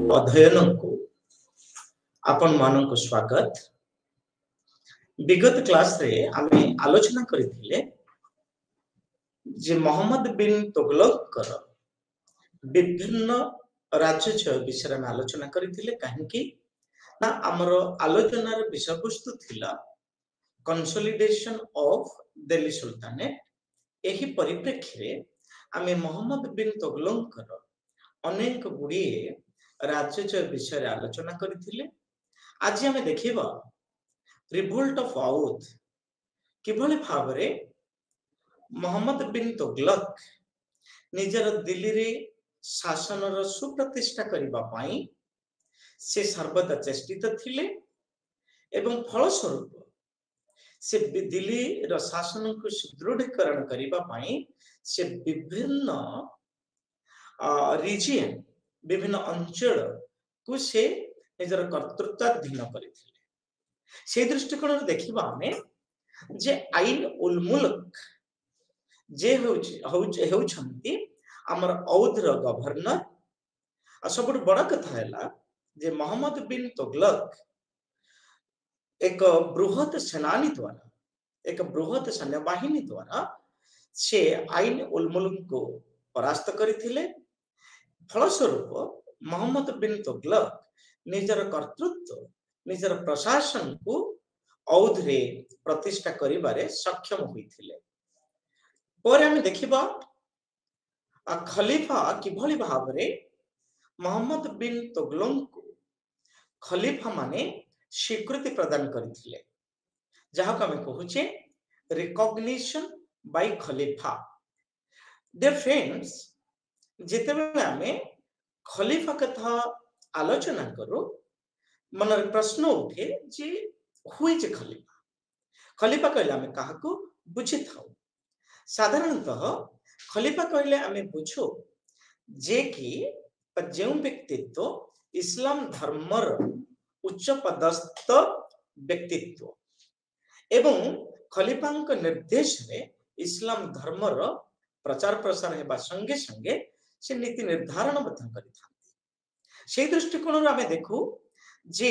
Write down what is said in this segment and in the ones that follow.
अध्ययन को आपण मानक स्वागत। विगत क्लास रे आमे आलोचना करथिले जे मोहम्मद बिन तुगलक कर विभिन्न राज्य विषय में आलोचना करथिले काहेकि ना हमरो आलोचनार विषय वस्तु थिला कंसोलिडेशन ऑफ दिल्ली सुल्तानेट। एही परिप्रेक्षी रे आमे मोहम्मद बिन तुगलक कर अनेक गुड़िए राज्य विषय आलोचना करथिले। आज आमे देखिबा रिवोल्ट ऑफ औध किभली भाबरे मोहम्मद बिन तुगलक निजर दिल्ली रे शासनर सुप्रतिष्ठा करिबा पाई से सर्वदा चेष्टित थिले एवं फलस्वरूप से दिल्ली रो शासन को सुदृढ़ीकरण करिबा पाई से विभिन्न रीजन विभिन्न अंचल को से निजर कर्तृत्वाधीन करथिले। से दृष्टिकोण देखिबा हमें जे आईन उल मुल्क जे होउछंती हमर औधर गवर्नर आ सबुठ बड़ा कथा हैला जे मोहम्मद बिन तुगलक एक बृहत सेनानी द्वारा एक बृहत सैन्य बाहिनी द्वारा से आईन उल मुल्क को परास्त करथिले। फलस्वरूप मोहम्मद बिन तुगलक निजर कर्तृत्व निजर प्रशासन को औध रे प्रतिष्ठा करिबारे सक्षम होइथिले। पर हम देखिबा खलीफा किभली भाबरे मोहम्मद बिन तुगलक को खलीफा माने स्वीकृति प्रदान करथिले, जहां हम कहूचे रिकॉग्निशन बाय खलीफा। डियर फ्रेंड्स, जेतेबेले हमें खलीफा कथा आलोचना करो मन प्रश्न उठे जे हुई जे खलीफा खलीफा कहले हमें काहाको बुझी थाउ। साधारणतः खलीफा कहले हमें बुझो जे कि जो व्यक्तित्व इस्लाम धर्मर उच्च पदस्थ व्यक्तित्व एवं खलीफांक निर्देश रे इस्लाम धर्मर प्रचार प्रसार हेबा संगे संगे से नीति निर्धारण बद्ध करिथांती। से दृष्टिकोण आमे देखू जे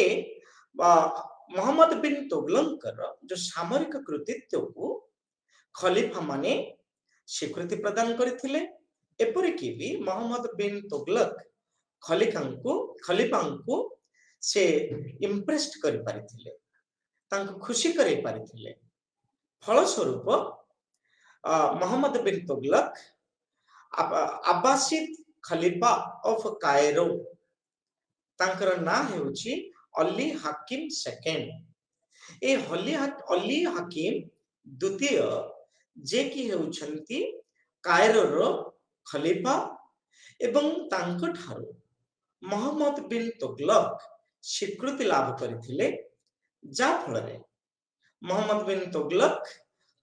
मोहम्मद बिन तुगलक जो सामरिक कृतित्व को खलीफा माने स्वीकृति प्रदान करथिले। एपरिकी भी मोहम्मद बिन तुगलक खलीफांको से इम्प्रेस्ड करि पारिथिले, तांको खुशी करि पारिथिले। फलस्वरूप मोहम्मद बिन तुगलक अब्बासिद खलीफा ऑफ कायरो तांकर ना हेउची अली हाकिम सेकेंड। ए अली हाकिम द्वितीय जे कि हेउछंती कायरोर खलीफा एवं तांको ठारो मोहम्मद बिन तुगलक स्वीकृति लाभ करथिले, जा फलरे मोहम्मद बिन तुगलक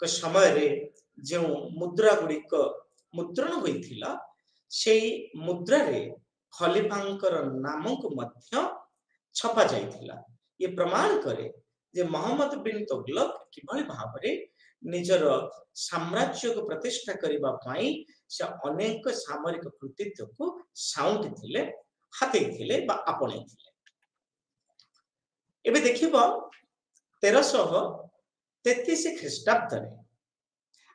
के समय रे जो मुद्रा गुड़िक मुद्रण होइथिला से मुद्रा रे खलीफांकर नाम को मध्य छपा जाइथिला। ये प्रमाण करे जे मोहम्मद बिन तुगलक किभली भाबरे निजर साम्राज्य को प्रतिष्ठा करिबा पाई से अनेक सामरिक कृतित्व को साउंट थिले, हाथै थिले बा आपणे थिले। एबे देखिबा 1333 ख्रीष्टाब्द रे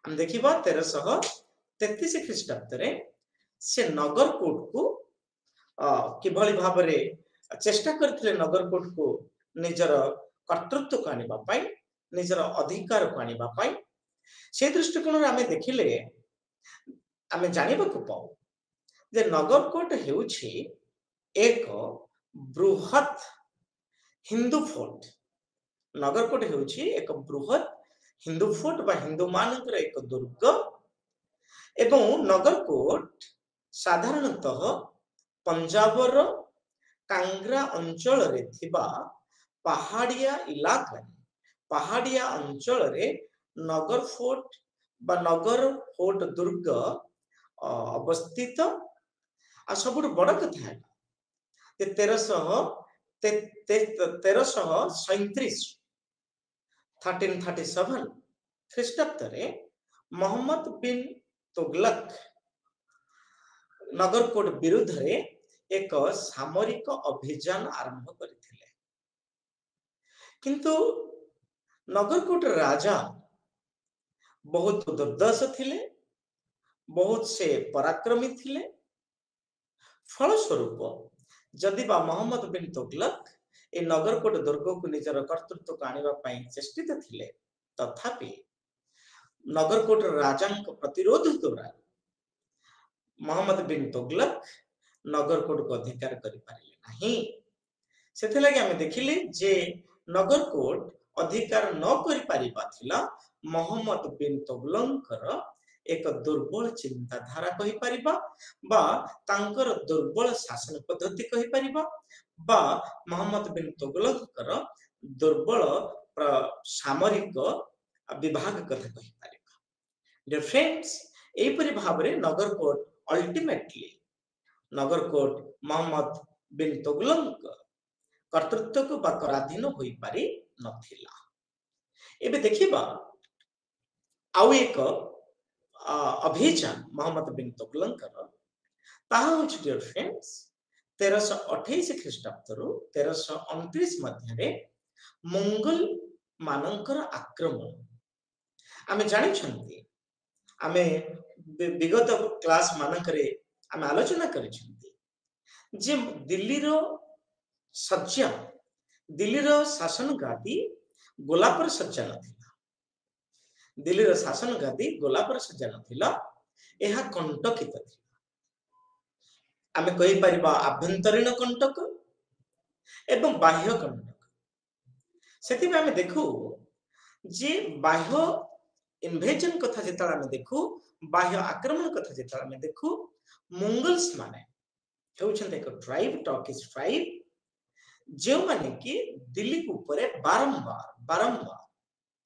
हम देखिबा 1333 ख्रीष्टाब्द रे से नगरकोट को किभली भाबरे चेष्टा करथिले नगरकोट को निजर कर्तृत्व को आनिबा पाई निजर अधिकार को आनिबा पाई। से दृष्टिकोण आमे देखिले आमे जानिबा को पाऊ जे नगरकोट हेउछि एक बृहत हिंदू फोर्ट। नगरकोट हेउछि एक बृहत हिंदू फोर्ट बा हिंदू मानकर एक दुर्ग एवं नगरकोट साधारणतः पंजाबर कांग्रा अंचल रे थिबा पहाड़िया इलाका पहाड़िया अंचल रे नगर फोर्ट बा नगर फोर्ट दुर्ग अवस्थित। आ सबुठ बड़ कथा है 1337 ख्रीष्टाब्द रे मोहम्मद बिन तुगलक नगरकोट विरुद्ध रे एक सामरिक अभियान आरंभ करथिले। किंतु नगरकोट राजा बहुत दुर्दश थिले, बहुत से पराक्रमी थिले। फलस्वरूप जदि बा मोहम्मद बिन तुगलक ए नगरकोट दुर्ग को निजर कर्तृत्व को आनिबा पई चेष्टित थिले, तथापि नगरकोट राजा प्रतिरोध द्वारा मोहम्मद बिन तुगलक नगरकोट को अधिकार करि पारिले नाही। सेथे लगे हमें देखिले जे नगरकोट अधिकार न करि पारिबा थिला मोहम्मद बिन तुगलकर एक दुर्बल चिंताधारा कहि परिबा बा तांकर दुर्बल शासन पद्धति कहि परिबा बा मोहम्मद बिन तुगलकर दुर्बल सामरिक विभाग कथा कहि परिबा। डियर फ्रेंड्स, एपरि भाबरे नगरकोट अल्टीमेटली नगरकोट मोहम्मद बिन तुगलक कर्तृत्व को बा कराधीन होई पारि नथिला। एबे देखिबा आउ एक अभियान मोहम्मद बिन तुगलकर ताहा होछि डियर फ्रेंड्स 1328 ख्रीष्टाब्द रु 1329 मध्य मंगल मानकर आक्रमण आमे जानि छथि। आमे विगत क्लास मानकरे आमे आलोचना करि छथि जे दिल्ली रो सज्जा दिल्ली रो शासन गादी गोलापर सज्जा नथिला। दिल्ली रो शासन गादी गोलापर सज्जा नथिला, एहा कंटकित थिला। आमे कहि परिबा आभ्यंतरीण कंटक एवं बाह्य कंटक। सेति में आमे देखु जे बाह्य इन्वेजन कथा जेता आमे देखु, बाह्य आक्रमण कथा जेता आमे देखु, मंगल्स माने हेउछन एक ट्राइब, टर्किश ट्राइब जो माने कि दिल्ली ऊपर बारंबार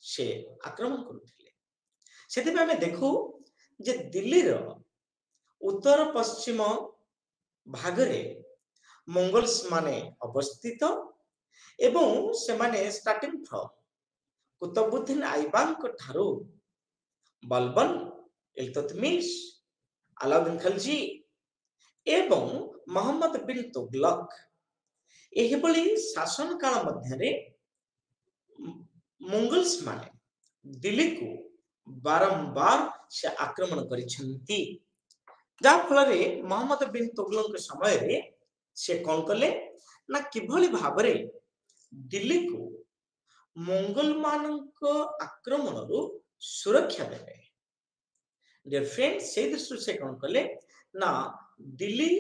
से आक्रमण करुथिले। सेति में आमे देखु जे दिल्ली रो उत्तर पश्चिम भागरे मंगल्स माने अवस्थित एवं से माने स्टार्टिंग फ्रॉम कुतुबुद्दीन ऐबक ठारू बलबन, इल्तुतमिश, अलाउद्दीन खिलजी एवं मोहम्मद बिन तुगलक एही बली शासन काल मध्यरे मंगल्स माने दिल्ली को बारंबार से आक्रमण करिसेंती। जा फल मोहम्मद बिन तुगलक समय रे से कौन कले ना किभली भाबरे दिल्ली को मंगल मानक आक्रमण रु सुरक्षा देबे। डियर फ्रेंड्स, से दृष्टि से कौन कले ना दिल्ली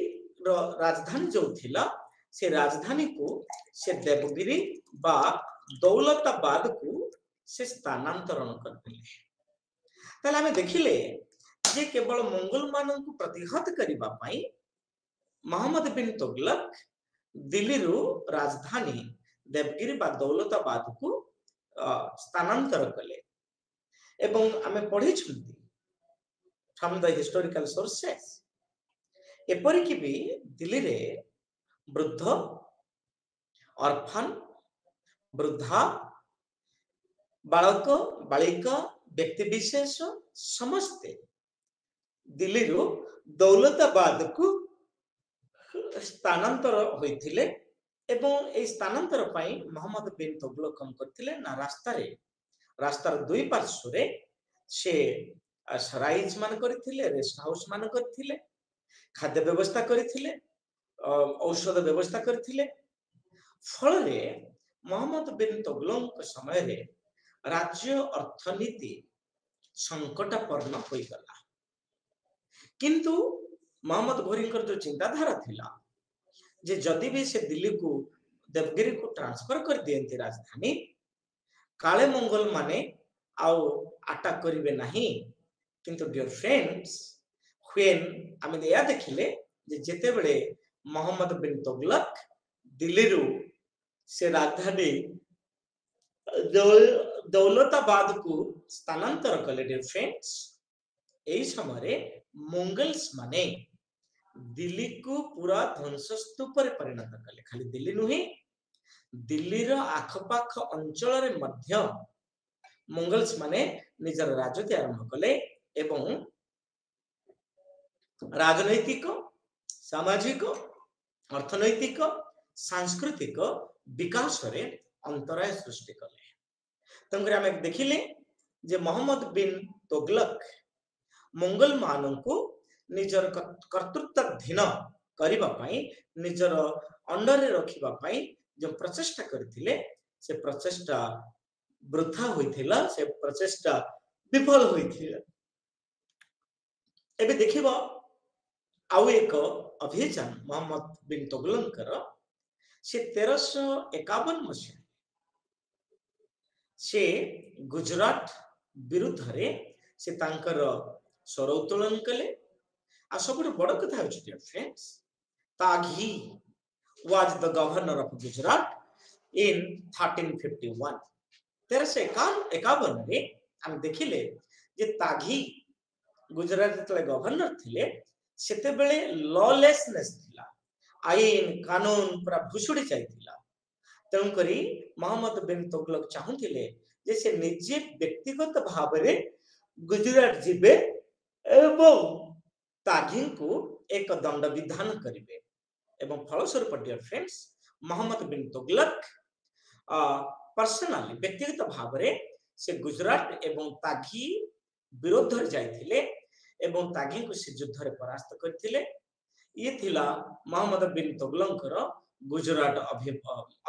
रो राजधानी जो थिला से राजधानी को से देवगिरी बा दौलताबाद को से स्थानांतरण कर दिले। ताले हमें देखिले जे केवल मंगल मानन को प्रतिहत करिबा पई मोहम्मद बिन तुगलक दिल्ली रो राजधानी देवगिरी बा दौलताबाद को स्थानांतर कले। एवं हमें पढ़ी छुंती फ्रॉम द हिस्टोरिकल सोर्सेस एपरि कि भी दिल्ली रे वृद्ध, ऑर्फन, वृद्धा, बालक, बालिका, व्यक्ति विशेष समस्ते दिल्ली रो दौलताबाद को स्थानांतर होइथिले। एवं ए स्थानांतर पई मोहम्मद बिन तुगलक कम करथिले ना रास्तार दुई पार्श्व रे से सराइज मान करथिले, रेस्ट हाउस मान करथिले, खाद्य व्यवस्था करथिले, औषध व्यवस्था करथिले। फल रे मोहम्मद बिन तुगलक समय रे राज्य अर्थनीति संकटापन्न होई गला। किंतु मोहम्मद घोरीकर जो चिंताधारा थिला जे जदि भी से दिल्ली को देवगिरी को ट्रांसफर कर दियंती राजधानी काले मंगल माने आउ अटैक करिवे नाही। किंतु डियर फ्रेंड्स, व्हेन आमे या देखिले जे जेते बेले मोहम्मद बिन तुगलक दिल्ली रो से राजधानी दौलताबाद को स्थानांतर कले डियर फ्रेंड्स, एई समय मंगल्स माने दिल्ली को पूरा ध्वंसस्तूप पर परिणत कले। खाली दिल्ली नुहे, दिल्ली रो आखपाख अंचल रे मध्य मंगल्स माने निजर राजनीति आरंभ कले एवं राजनैतिक, सामाजिक अर्थनैतिक सांस्कृतिक विकास रे अंतराय सृष्टि कले। तेणुकर आम देखिले जे मोहम्मद बिन तुगलक मंगल मान को निजर कर्तृत्वाधीन करने निजर अंडर रखिबा पई जो प्रचेष्टा करथिले से प्रचेष्टा वृथा होइथिला, से प्रचेष्टा विफल होइथिला। एबे देखिबा आउ एक अभियान मोहम्मद बिन तुगलकर से 1351 मसीहा से गुजरात विरुद्ध रे से तांकर स्वर उत्तोलन कले। आ सब बड़ कथा dear friends, Taghi was the governor of Gujarat in 1351। 1351 रे हम देखिले जे ताघी गुजरात जतले गवर्नर थिले सेते बेले लॉलेसनेस थिला, आईन कानून पूरा भुसुड़ी जाइथिला। तेणु करी मोहम्मद बिन तुगलक चाहुथिले जे से निजे व्यक्तिगत भाव रे गुजरात जिबे एवं ताघी को एक दंड विधान करिवे। एवं फलस्वरूप dear friends Mohammad bin Tughlaq personally व्यक्तिगत भाव रे से गुजरात एवं ताघी विरोध जाइथिले एवं ताघी को से युद्ध रे परास्त करथिले। ये थिला मोहम्मद बिन तुगलकर गुजरात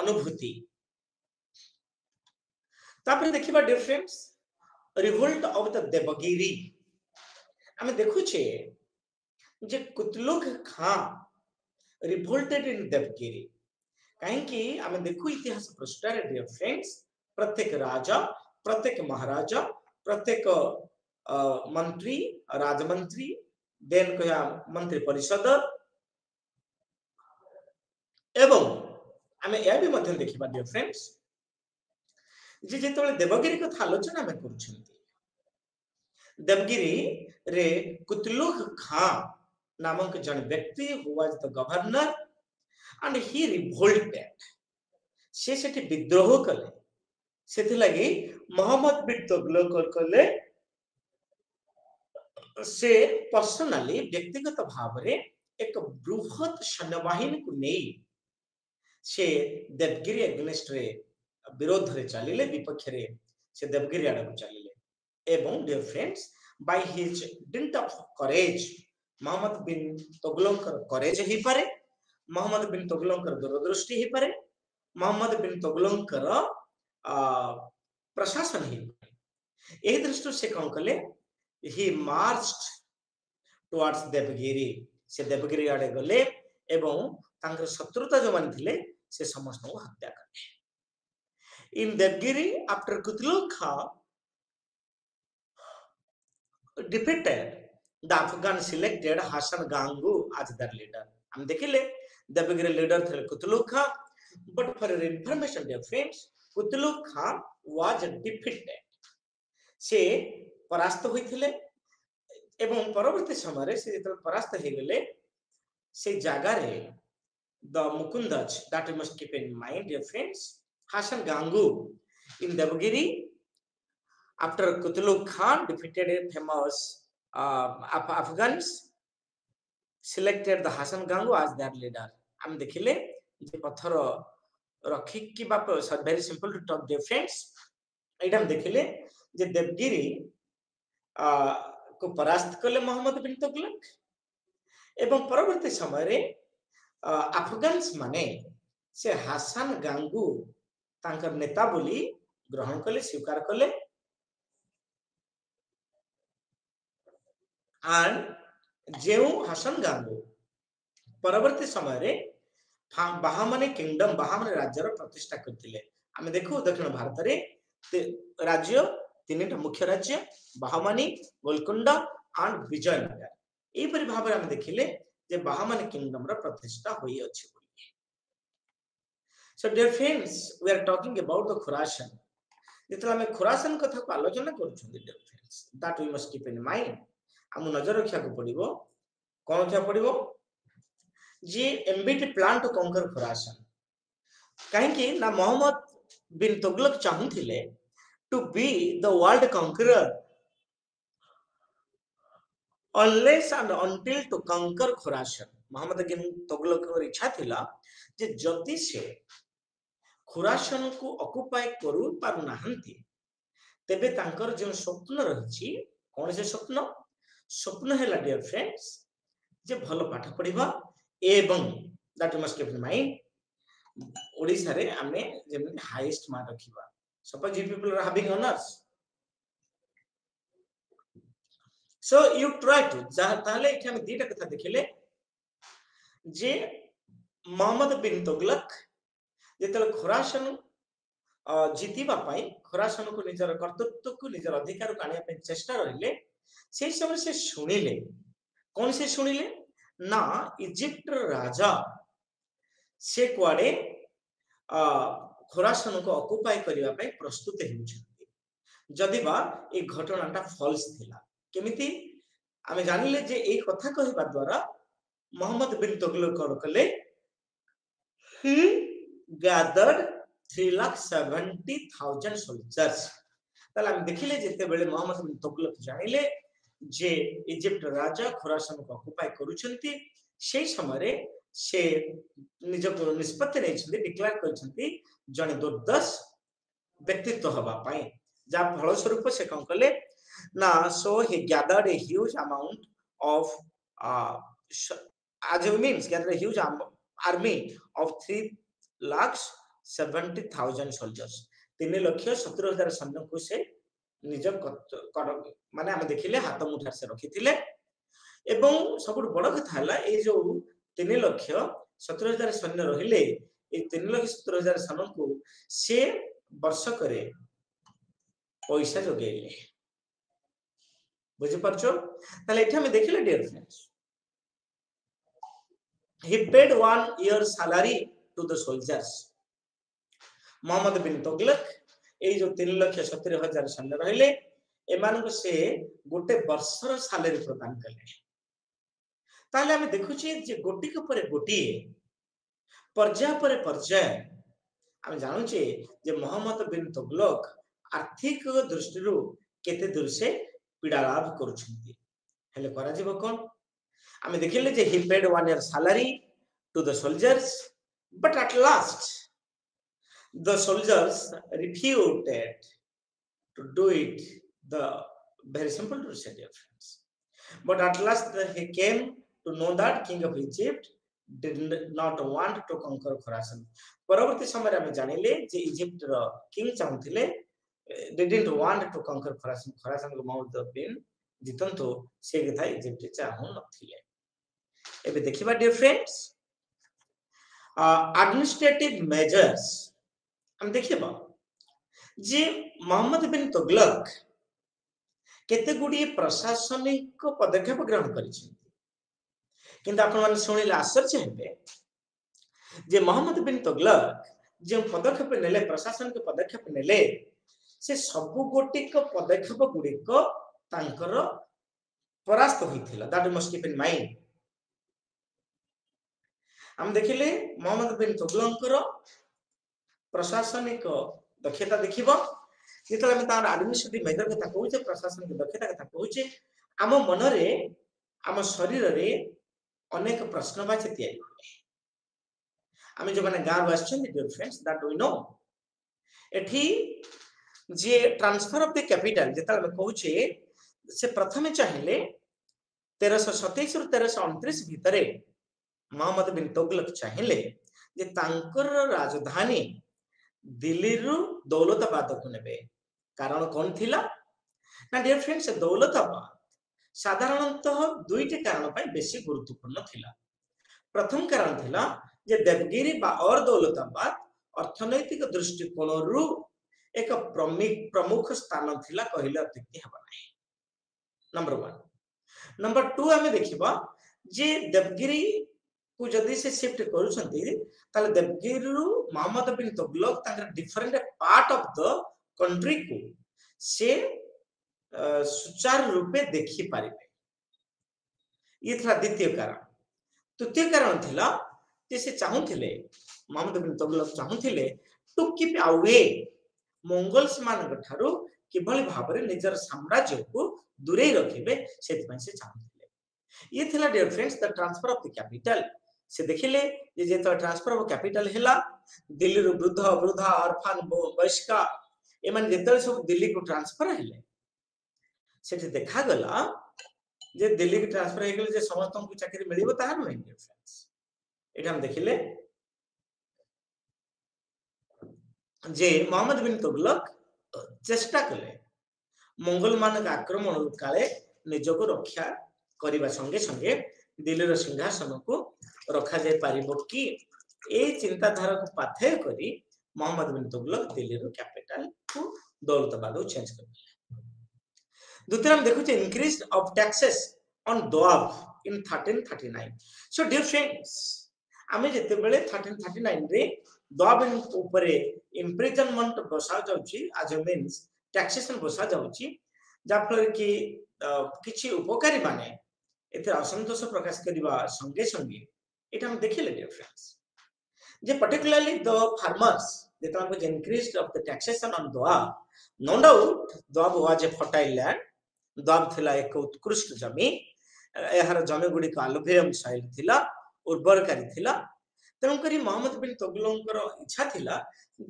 अनुभूति। तापर देखिबा dear friends revolt of the Devagiri. हमें देखुछे जे कुतलुग खां रिवोल्टेड इन देवगिरी। कहीं हमें देखु इतिहास पृष्ठ रे डियर फ्रेंड्स प्रत्येक राजा, प्रत्येक महाराजा, प्रत्येक मंत्री, राजमंत्री, देन कया मंत्री परिषद एवं हमें यह भी मध्य देखिबा डियर फ्रेंड्स जे जेतबेले देवगिरी कथा आलोचना हमें करूछंती, देवगिरी रे कुतलुग खां नामक जन व्यक्ति who was the governor and he revolted. से सेठी विद्रोह कले। सेथि लगी मोहम्मद बिन तुगलक कले से पर्सनली व्यक्तिगत भाव रे एक बृहत सैन्यबाहिनी को नहीं से देवगिरी एग्नेस्ट रे विरोध रे चलिले, विपक्ष रे से देवगिरी आड़ को चलिले। एवं dear friends by his dint of courage Mohammad bin तुगलकर करेज ही पारे, मोहम्मद बिन तुगलकर दूरदृष्टि ही पारे, मोहम्मद बिन तुगलकर प्रशासन ही पारे। एही दृष्टि से कौन कले ही मार्च्ड टुवर्ड्स देवगिरी। से देवगिरी आड़े गले एवं तांकर शत्रुता जो मान थिले से समस्त को हत्या कले। In Devagiri after Qutlugh Khan defeated the Afghan selected Hasan Gangu as their leader। हम देखिले देवगिरी लीडर थे कुतलुग खां, but for your information dear friends कुतलुग Khan was defeated। से परास्त होइथिले एवं परवर्ती समय रे से जतल परास्त हे गेले से जागा रे the Mukundaj that you must keep in mind dear friends Hasan Gangu in Devagiri after Kutlug Khan defeated a famous Afghans selected the Hasan Gangu as their leader। हम देखिले जे पत्थर रखी की बाप very simple to talk dear friends एटा हम देखिले जे देवगिरी को परास्त कले मोहम्मद बिन तुगलक एवं परवर्ती समय रे अफगान्स माने से हासन गांगू तांकर नेता बोली ग्रहण कले, स्वीकार कले। एंड जेउ हासन गांगू परवर्ती समय रे बाहामनी किंगडम बाहामनी राज्यर प्रतिष्ठा करथिले। आमे देखु दक्षिण भारत रे राज्य तीनटा मुख्य राज्य बाहामनी, गोलकुंडा एंड विजयनगर। एई परि भाव रे हम देखिले जे बाहामनी किंगडम रा प्रतिष्ठा होई अछि। So dear friends we are talking about the Khurasan। जेतला हम खुरासान कथा को आलोचना करूछन dear friends that we must keep in mind। हम नजर रखिया को पड़िबो कोन क्या पड़िबो जे एमबीटी प्लान टू कॉन्कर खुरासान। काहे कि ना मोहम्मद बिन तुगलक चाहुथिले to be the world conqueror unless and until to conquer Khurasan। Mohammad bin Tughlaq इच्छा थिला जे जदि से खुरासन को ऑक्युपाई करू पारु नाहंती तेबे तांकर जो स्वप्न रही कौन से स्वप्न स्वप्न है डियर फ्रेंड्स जे भल पाठ पढ़िबा एवं that must keep in mind Odisha रे आमे जेमि हाईएस्ट मार्क रखिबा suppose you people are having honours so you try to ताले एठी हम दीटा कथा देखिले जे मोहम्मद बिन तुगलक जेतल खुरासन जीतिबा पाई खुरासन को निजर कर्तृत्व को निजर अधिकार को आनिया पे चेष्टा रहिले से समय से सुनिले कौन से सुनिले ना इजिप्ट राजा से कुआडे खुरासन को ऑक्युपाई करिवा पे प्रस्तुत हेउछथि जदि बा ए घटनाटा फॉल्स थिला केमिति आमे जानिले जे ए कथा कहबा द्वारा मोहम्मद बिन तुगलक कर कले he gathered 3,70,000 soldiers ताले हम देखिले जेते बेले मोहम्मद बिन तुगलक जानिले जे इजिप्ट राजा खुरासन को ऑक्युपाई करूछंती से समय से निज को निष्पत्ति नै छथि डिक्लेयर करछंती जने दुर्दश व्यक्तित्व हवा पाई जा फल स्वरूप से कौन कले ना सो he gathered a huge amount of as it means gathered a huge army of 3,70,000 soldiers 3,70,000 सैन्य को से निज माने हम देखिले हाथ मुठार से रखिथिले एवं सब बड़ कथा हला ए जो 3,70,000 सैन्य रहिले ए 3,70,000 सैन्य को से वर्ष करे पैसा जोगेले बुझि परछो ताले एठी हम देखिले dear friends he paid 1 year salary to the soldiers Mohammad bin Tughlaq ए जो 3,70,000 सैन्य रहिले एमान को से गोटे वर्षर सैलरी प्रदान कले ताले हम देखुची जे गोटी के परे गोटी पर्याय परे पर्याय हम जानू छे जे मोहम्मद बिन तुगलक आर्थिक दृष्टि केते दूर से पीड़ा लाभ करूछंती हेले करा जीव कोन हम देखिले जे he paid 1 year salary to the soldiers but at last the soldiers refused to do it the very simple to say dear friends but at last he came to know that king of Egypt did not want to conquer Khorasan परवर्ती समय हम जानिले जे Egypt रो king चाहथिले didn't want to conquer Khorasan Khorasan को मोहम्मद बिन जितंतो से कथा इजिप्ट चाहू नथिले एबे देखिबा डियर फ्रेंड्स एडमिनिस्ट्रेटिव मेजर्स हम देखिबा जे मोहम्मद बिन तुगलक केते गुडी प्रशासनिक पदक्षेप ग्रहण करिछि किंतु आपण माने सुनिले आश्चर्य हेबे जे मोहम्मद बिन तुगलक जे पदक्षेप नेले प्रशासनिक पदक्षेप नेले से सब गोटिक पदक्षेप गुडी को तांकर परास्त होइथिला that must keep in mind हम देखिले मोहम्मद बिन तुगलकर प्रशासनिक दक्षता देखिबो जेतले हम तार एडमिनिस्ट्रेटिव मेजर कथा कहूचे प्रशासनिक दक्षता कथा कहूचे आम मन रे आम शरीर रे अनेक प्रश्नवाची तयारी होय आमे जो माने गाँव आछन dear friends that we know एठी जे ट्रांसफर ऑफ द कैपिटल जेतले हम कहूचे से प्रथमे चाहिले 1327 रु 1329 भितरे मोहम्मद बिन तुगलक चाहिले जे तांकर राजधानी दिल्ली रु दौलताबाद को नेबे कारण कोन थिला ना डियर फ्रेंड्स दौलताबाद साधारणतः दुईटे कारण पय बेसी गुरुत्वपूर्ण थिला प्रथम कारण थिला जे देवगिरी बा और दौलताबाद अर्थनैतिक दृष्टिकोण रु एक प्रमुख स्थान थिला कहिले अत्युक्ति हेबा नाही नंबर 1 नंबर 2 हमें देखिबा जे देवगिरी को जदी से शिफ्ट करूछंती ताले देवगिरी रु मोहम्मद बिन तुगलक तांकर different part of the country को से सुचार रूपे देखि पारिबे ये था द्वितीय कारण तृतीय कारण थिला जे से चाहुथिले मोहम्मद बिन तुगलक चाहुथिले टू कीप अवे मंगोल्स मान किभली भाबरे निजर साम्राज्य को दूरे रखिबे सेति से चाहुथिले ये थिला dear friends the transfer of the capital से देखिले जे तो ट्रांसफर ऑफ कैपिटल हैला दिल्ली रो वृद्ध वृद्धा ऑर्फन वयस्का एमन जेतल सब दिल्ली को ट्रांसफर हैले सेठी देखा गला जे दिल्ली के ट्रांसफर हे गेले जे समस्त को चाकरी मिलिबो ताहा नो डियर फ्रेंड्स एटा हम देखिले जे मोहम्मद बिन तुगलक चेष्टा कले मंगोल मान आक्रमण काले निजको रक्षा करबा संगे संगे दिल्ली रो सिंहासन को रखा जाय पारिबो कि ए चिंताधारा को पाथेय करी मोहम्मद बिन तुगलक दिल्ली रो कैपिटल को दौलताबाद को चेंज कर द्वितीय हम देखु increase of taxes on Doab in 1339 so dear friends आमे जते बेले 1339 रे दोआब ऊपरे इम्प्रिजनमेंट बसा जाउची आज मींस टैक्सेशन बसा जाउची जा फल कि किछि उपकारी माने एते असंतोष प्रकाश करबा संगे संगे एटा हम देखिले डियर फ्रेंड्स जे particularly the farmers they to increase of the taxation on Doab no doubt Doab was a fertile land Doab थिला एक उत्कृष्ट जमी एहार जमी गुडी को अल्लुभियम सॉइल थिला उर्वरकारी थिला तेणु करी मोहम्मद बिन तुगलकर इच्छा थिला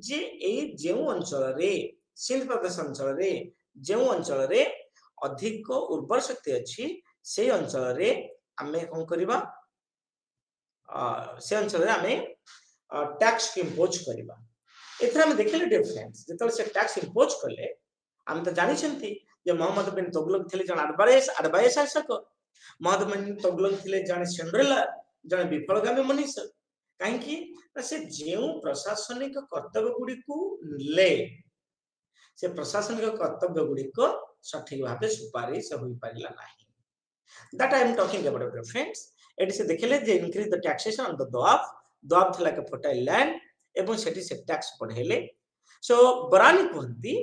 जे ए जेउ अंचल रे सिंध प्रदेश अंचल रे जेउ अंचल रे अधिक उर्वर शक्ति अछि से अंचल रे आमे कोन करबा से अंचल रे आमे टैक्स इंपोज करबा एथरा हम देखले डिफरेंस जेतल से टैक्स इंपोज करले हम तो जानि छंती जे मोहम्मद बिन तुगलक थिले जन एडवाइस शासक मोहम्मद बिन तुगलक थिले जन सेंड्रेला जन विफलगामी मनीष काहे कि से जेउ प्रशासनिक कर्तव्य गुडी को ले से प्रशासनिक कर्तव्य गुडी को सठिक भाबे सुपारिश होई पारिला नाही that I am talking about dear friends एटी से देखले जे increase the taxation on the Doab थिला के फर्टाइल लैंड एवं सेठी से टैक्स बढ़ेले सो बरानी कहती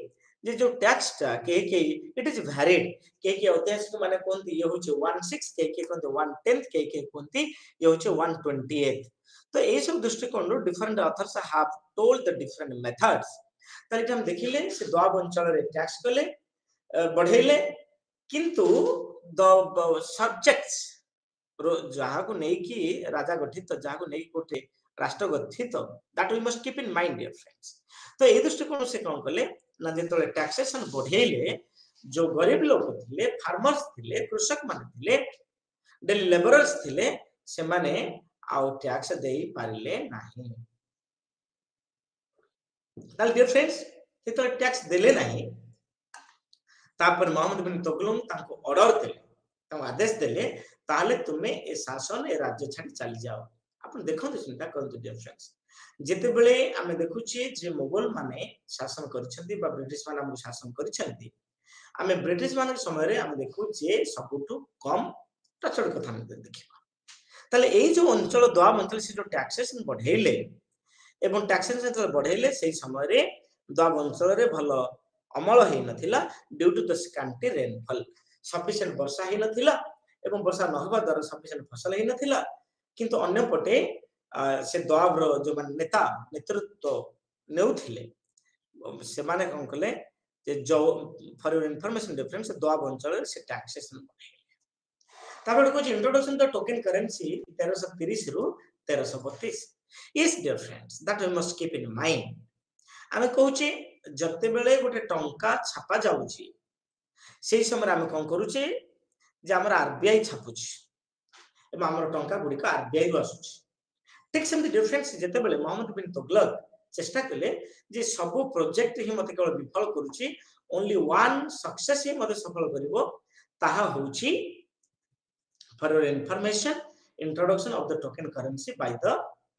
जे जो टैक्स टा के इट इज वैरिड के ऐतिहासिक माने कोनती ये होचे 16 के कोनते 1/10 के कोनती ये होचे 1/28 तो ए सब दृष्टिकोण different authors have told the different methods तले हम देखिले से दोआब अंचल रे टैक्स कले बढ़ेले किंतु द सब्जेक्ट्स जहा को नै कि राजा गठित जहा को नै कोठे राष्ट्र गठित that we must keep in mind dear friends तो ए दृष्टिकोण से कोन कले ना जेतले टैक्सेशन बढ़ेले जो गरीब लोग थिले फार्मर्स थिले कृषक माने थिले डेली लेबरर्स थिले से माने आउ टैक्स देई पारिले नाही ताल डियर फ्रेंड्स जेतले टैक्स देले नाही तापर मोहम्मद बिन तुगलक ताको ऑर्डर देले ताको आदेश देले ताले तुमे ए शासन ए राज्य छाडी चली जाओ अपन देखो चिंता करंतु डियर फ्रेंड्स जेते बेले आमे देखुची जे मुगल माने शासन करिसंती बा ब्रिटिश माने हम शासन करिसंती आमे ब्रिटिश माने समय रे आमे देखु जे सबुटु कम टचड़ कथा हम देखिबा ताले एई जो अंचल दोआब अंचल से जो टैक्सेशन बढ़ेले एवं टैक्सेशन जो बढ़ेले सेही समय रे दोआब अंचल रे भलो अमल हेई नथिला due to the scanty rainfall sufficient वर्षा हेई नथिला एवं वर्षा न होबा द्वारा सफिशिएंट फसल हेई नथिला किंतु अन्य पटे से दोआब रो जो मान नेता नेतृत्व नेउथिले से माने कोन कले जे जो for your information difference Doab अंचल से टैक्सेशन बढ़ेले ताबड़ को इंट्रोडक्शन द टोकन करेंसी 1330 रु 1332 is dear friends that we must keep in mind आमे कहूचे जते बेले गोटे टंका छापा जाउची सेही समय आमे कोन करूचे जे हमर आरबीआई छापुची एवं हमर टंका गुडी का आरबीआई आसुची ठीक सेमती डिफरेंस जते बेले मोहम्मद बिन तुगलक चेष्टा कले जे सब प्रोजेक्ट ही मते केवल विफल करूची ओनली वन सक्सेस ही मते सफल करिवो ताहा होची for your information introduction of the token currency by the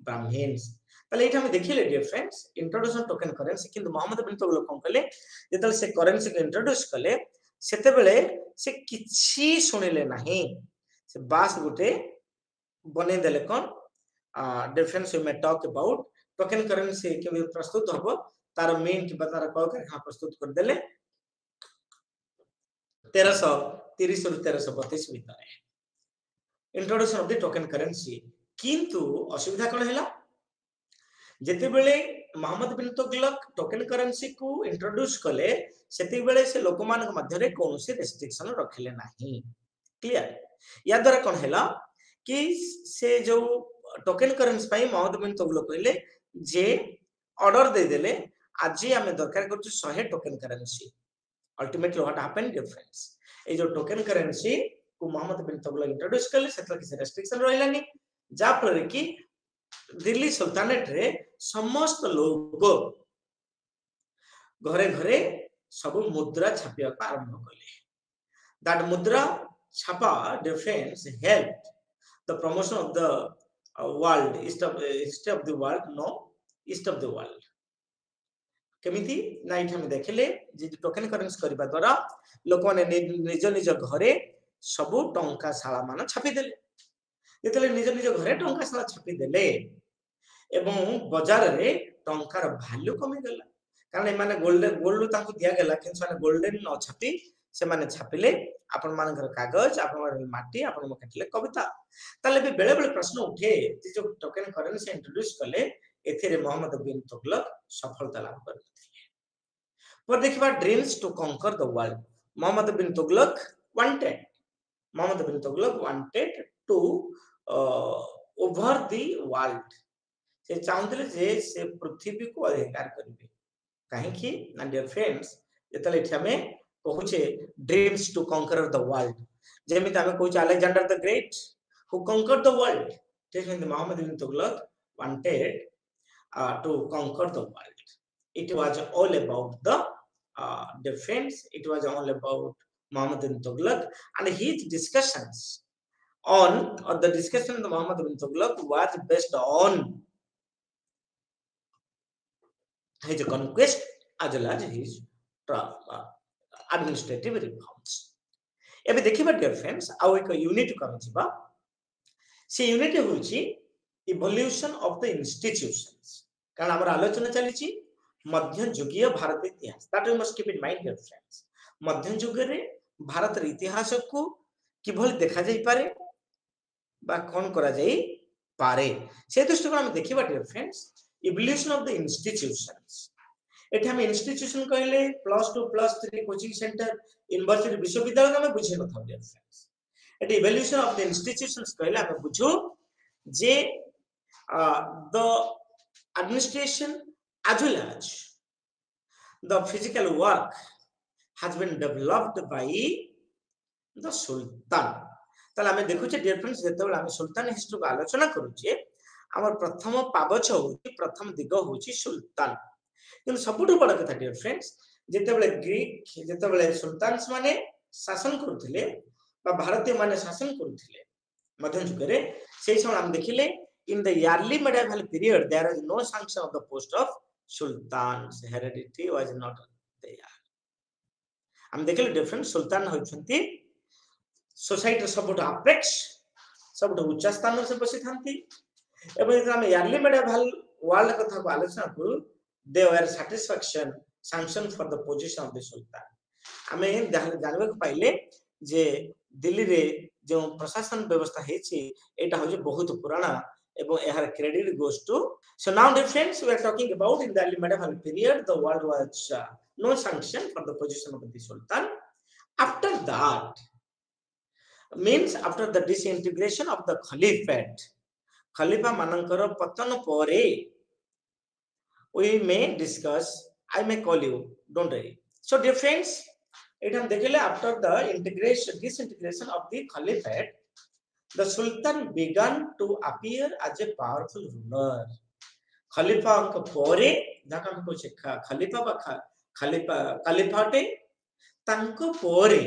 Brahmans ताले एटा हम देखिले dear friends introduction token currency किंतु मोहम्मद बिन तुगलक कोन कले जेतल से करेंसी को इंट्रोड्यूस कले सेते बेले से किछि सुनिले नाही से बास गुटे बने देले कोन difference we may talk about token currency के प्रस्तुत होबो तार मेन कि बतार कह के हां प्रस्तुत कर देले 1330 रु 1332 भीतर introduction of the token currency किंतु असुविधा कोन हैला जेते बेले मोहम्मद बिन तुगलक टोकन करेंसी को इंट्रोड्यूस कले सेति बेले से लोकमान के मध्य रे कोनोसी रेस्ट्रिक्शन रखिले नाही क्लियर या द्वारा कौन है कि से जो टोकन करेंसी मोहम्मद बिन तुगलक कहले जे ऑर्डर दे देले आज आम दरकार कर 100 token currency ultimately what happened difference ए जो टोकन करेंसी को मोहम्मद बिन तुगलक इंट्रोड्यूस करले सेतला किसी रेस्ट्रिक्शन रहलानी जा फल कि दिल्ली सुल्तानेट रे समस्त लोग घरे घरे सब मुद्रा छापिया आरंभ कले दैट मुद्रा छापा difference help the promotion of the world east of the world no east of the world केमिति ना इठा में देखले जे टोकन करेंसी करबा द्वारा लोक माने निज निज घरे सब टंका शाला मान छापी देले जेतले निज निज घरे टंका शाला छापी देले एवं बाजार रे टंकार वैल्यू कमी गेला कारण माने गोल्ड तांको दिया गेला किंतु माने गोल्डन न छापी से माने छापिले आपण मानकर कागज आपण मानकर माटी आपण मकटले कविता ताले भी बेले बेले प्रश्न उठे जे जो टोकन करेंसी इंट्रोड्यूस कले एथिरे मोहम्मद बिन तुगलक सफलता लाभ करथिले पर देखिबा dreams to conquer the world Muhammad bin Tughlaq wanted to over the world से चाहूले जे से पृथ्वी को अधिकार करिवे काहे कि ना डियर फ्रेंड्स जेतले इठा में कहूचे dreams to conquer the world जेमित आमे कहूचे Alexander the great who conquered the world that mean Mohammad bin Tughlaq wanted to conquer the world. It was all about the defense. It was all about Muhammad bin Tughlaq and his discussions on or the discussion of Muhammad bin Tughlaq was based on his conquest as well as his administrative reforms. एबे देखिबा dear friends आउ एक unit कम जिबा से unit होची evolution of the institutions कारण हमर आलोचना चली मध्ययुगीय भारत इतिहास that we must keep in mind dear friends मध्ययुग रे भारत इतिहास को किभल देखा जाई पारे बा कोन करा जाई पारे से दृष्टिकोण हम देखिबा dear friends evolution of the institutions एठी हम इंस्टीट्यूशन कहले +2 +3 कोचिंग सेंटर यूनिवर्सिटी विश्वविद्यालय में बुझे नथा डियर फ्रेंड्स एठी इवोल्यूशन ऑफ द इंस्टीट्यूशंस कहले हम बुझो जे the administration as well as the physical work has been developed by the sultan ताले हमें देखुचे डियर फ्रेंड्स जेतेबेला हम सुल्तान हिस्ट्री को आलोचना करूचे हमर प्रथम पावच होची प्रथम दिग होची सुल्तान किंतु सबुठ बड़ कथा डियर फ्रेंड्स जेतेबेले ग्रीक जेतेबेले सुल्तान्स माने शासन करूथिले बा भारतीय माने शासन करूथिले मध्ययुग रे सेही समय हम देखिले in the early medieval period there is no sanction of the post of sultans heredity was not there हम देखिले डिफरेंट सुल्तान होचंती सोसाइटी सबुठ अपेक्स सबुठ उच्च स्थान से बसी थांती एवं जेते हम early medieval वर्ल्ड कथा को आलोचना करू they were satisfaction sanction for the position of the sultan हमें जानबे को पाइले जे दिल्ली रे जो प्रशासन व्यवस्था हेची एटा हो जे बहुत पुराना एवं एहर credit goes to so now dear friends we are talking about in the early medieval period the world was no sanction for the position of the sultan after that means after the disintegration of the caliphate khalifa manankar patan pore we may discuss I may call you don't worry so dear friends it हम देखले after the disintegration of the caliphate the sultan began to appear as a powerful ruler खलीफा को परे जाका हम कोचे खलीफा बा खलीफाटे तांको परे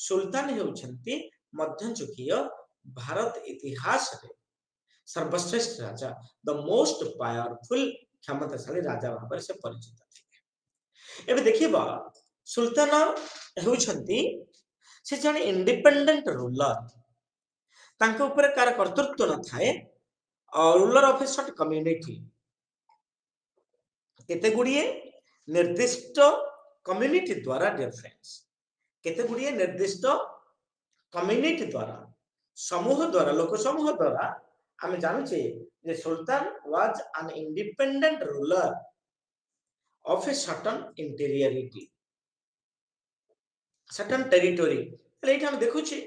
सुल्तान हेउछंती मध्ययुगीय भारत इतिहास रे सर्वश्रेष्ठ राजा द मोस्ट पावरफुल क्षमताशाली राजा भाबर से परिचित थे एबे देखिबा सुल्तान हेउछंती से जने इंडिपेंडेंट रूलर तांके ऊपर कार कर्तृत्व न थाए ruler of A short community केते गुडिए निर्दिष्ट कम्युनिटी द्वारा डियर फ्रेंड्स केते गुडिए निर्दिष्ट कम्युनिटी द्वारा समूह द्वारा लोक समूह द्वारा हम जानछे जे sultan was an independent ruler of a certain interiority certain territory एटा हम देखुछे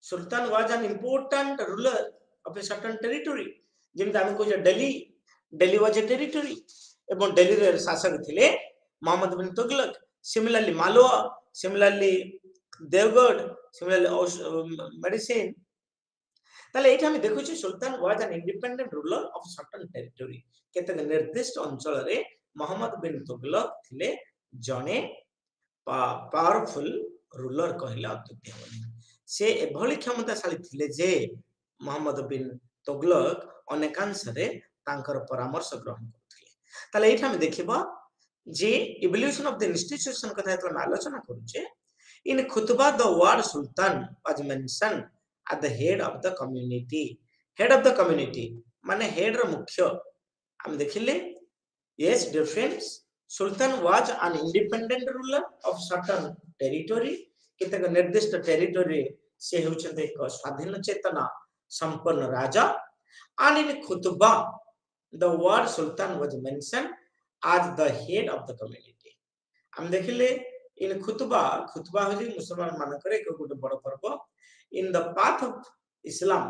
Sultan was an important ruler of a certain territory. ଯେମିତି ଆମେ କହୁଛେ Delhi was a territory ଏବଂ Delhi ରେ ଶାସକ ଥିଲେ Muhammad bin Tughlaq. Similarly Malwa, similarly Devgad, similarly medicine. তাহলে এইটা আমি দেখুছি সুলতান ওয়াজ an independent ruler of certain territory. କେତେକ ନିର୍ଦ୍ଦିଷ୍ଟ ଅଞ୍ଚଳରେ ମୋହାମ୍ମଦ ବିନ୍ ତୁଗଲକ ଥିଲେ ଜଣେ ପାୱାରଫୁଲ ରୁଲର କହିଲେ ଅତ୍ୟୁକ୍ତି ହେବନି। ସେ ଏଭଳି କ୍ଷମତାଶାଳୀ ଥିଲେ ଯେ ମୋହାମ୍ମଦ ବିନ୍ ତୁଗଲକ ଅନେକାଂଶରେ ତାଙ୍କର ପରାମର୍ଶ ଗ୍ରହଣ କରୁଥିଲେ। ତାହେଲେ ଏଇଠି ଆମେ ଦେଖିବା ଯେ ଇଭଲ୍ୟୁସନ ଅଫ ଦ ଇନଷ୍ଟିଟ୍ୟୁସନ କଥା ଯେତେବେଳେ ଆମେ ଆଲୋଚନା କରୁଛେ, in khutbah the word sultan was mentioned at the head of the community. Head of the community माने head ର ମୁଖ୍ୟ ଆମେ ଦେଖିଲେ yes dear friends, sultan was an independent ruler of certain territory. କେତେକ ନିର୍ଦ୍ଦିଷ୍ଟ ଟେରିଟୋରୀ ସେ ହେଉଛନ୍ତି ଏକ ସ୍ୱାଧୀନ ଚେତନା ସମ୍ପନ୍ନ ରାଜା। and in khutbah the word sultan was mentioned as the head of the community. ଆମେ ଦେଖିଲେ in khutbah ହେଉଛି ମୁସଲମାନ ମାନଙ୍କର ଏକ ଗୋଟେ ବଡ଼ ପର୍ବ। in the path of Islam,